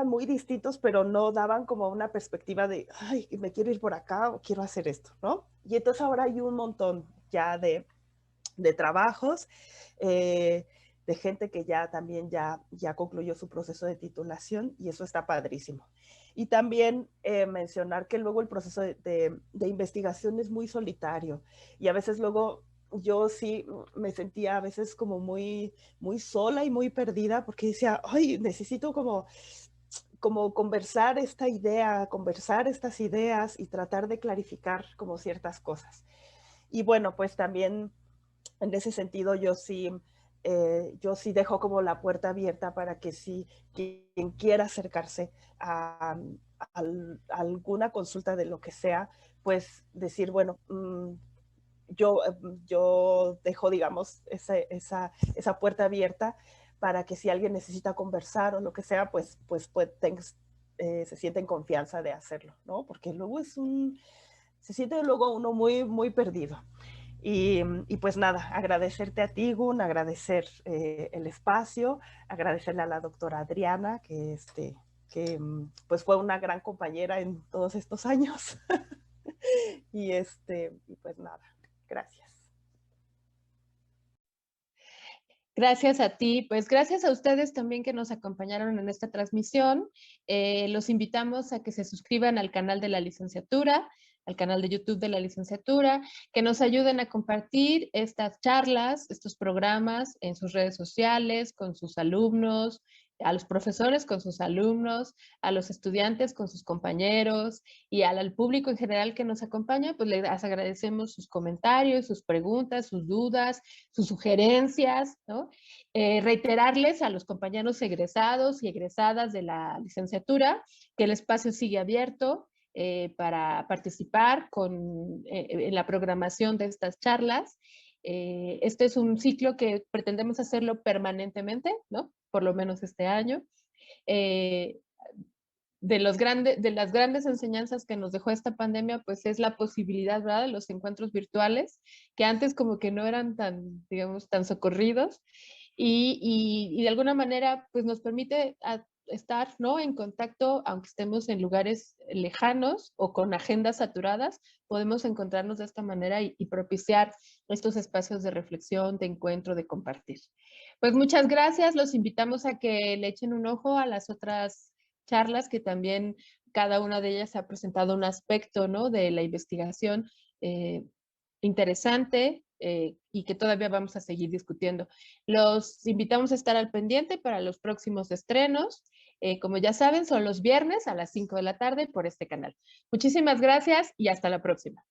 muy distintos, pero no daban como una perspectiva de, ay, me quiero ir por acá o quiero hacer esto, ¿no? Y entonces ahora hay un montón ya de trabajos, de gente que ya también ya concluyó su proceso de titulación y eso está padrísimo. Y también mencionar que luego el proceso de investigación es muy solitario y a veces luego yo sí me sentía a veces como muy sola y muy perdida porque decía, ay, necesito como conversar esta idea, conversar estas ideas y tratar de clarificar como ciertas cosas. Y bueno, pues también en ese sentido yo sí dejo como la puerta abierta para que si quien quiera acercarse a alguna consulta de lo que sea, pues decir, bueno, yo dejo, digamos, esa puerta abierta para que si alguien necesita conversar o lo que sea, pues se siente en confianza de hacerlo, ¿no? Porque luego se siente luego uno muy, muy perdido. Y pues nada, agradecerte a ti, Gun, agradecer el espacio, agradecerle a la doctora Adriana, que pues fue una gran compañera en todos estos años. y pues nada, gracias. Gracias a ti, pues gracias a ustedes también que nos acompañaron en esta transmisión. Los invitamos a que se suscriban al canal de la licenciatura, al canal de YouTube de la licenciatura, que nos ayuden a compartir estas charlas, estos programas en sus redes sociales, con sus alumnos, a los profesores con sus alumnos, a los estudiantes con sus compañeros y al público en general que nos acompaña, pues les agradecemos sus comentarios, sus preguntas, sus dudas, sus sugerencias, ¿no? Reiterarles a los compañeros egresados y egresadas de la licenciatura que el espacio sigue abierto para participar en la programación de estas charlas. Este es un ciclo que pretendemos hacerlo permanentemente, ¿no? Por lo menos este año. De las grandes enseñanzas que nos dejó esta pandemia, pues es la posibilidad, ¿verdad?, de los encuentros virtuales, que antes como que no eran tan, digamos, tan socorridos, y de alguna manera, pues nos permite estar, ¿no?, en contacto, aunque estemos en lugares lejanos o con agendas saturadas, podemos encontrarnos de esta manera y propiciar estos espacios de reflexión, de encuentro, de compartir. Pues muchas gracias, los invitamos a que le echen un ojo a las otras charlas que también cada una de ellas ha presentado un aspecto, ¿no?, de la investigación interesante y que todavía vamos a seguir discutiendo. Los invitamos a estar al pendiente para los próximos estrenos. Como ya saben, son los viernes a las 5 de la tarde por este canal. Muchísimas gracias y hasta la próxima.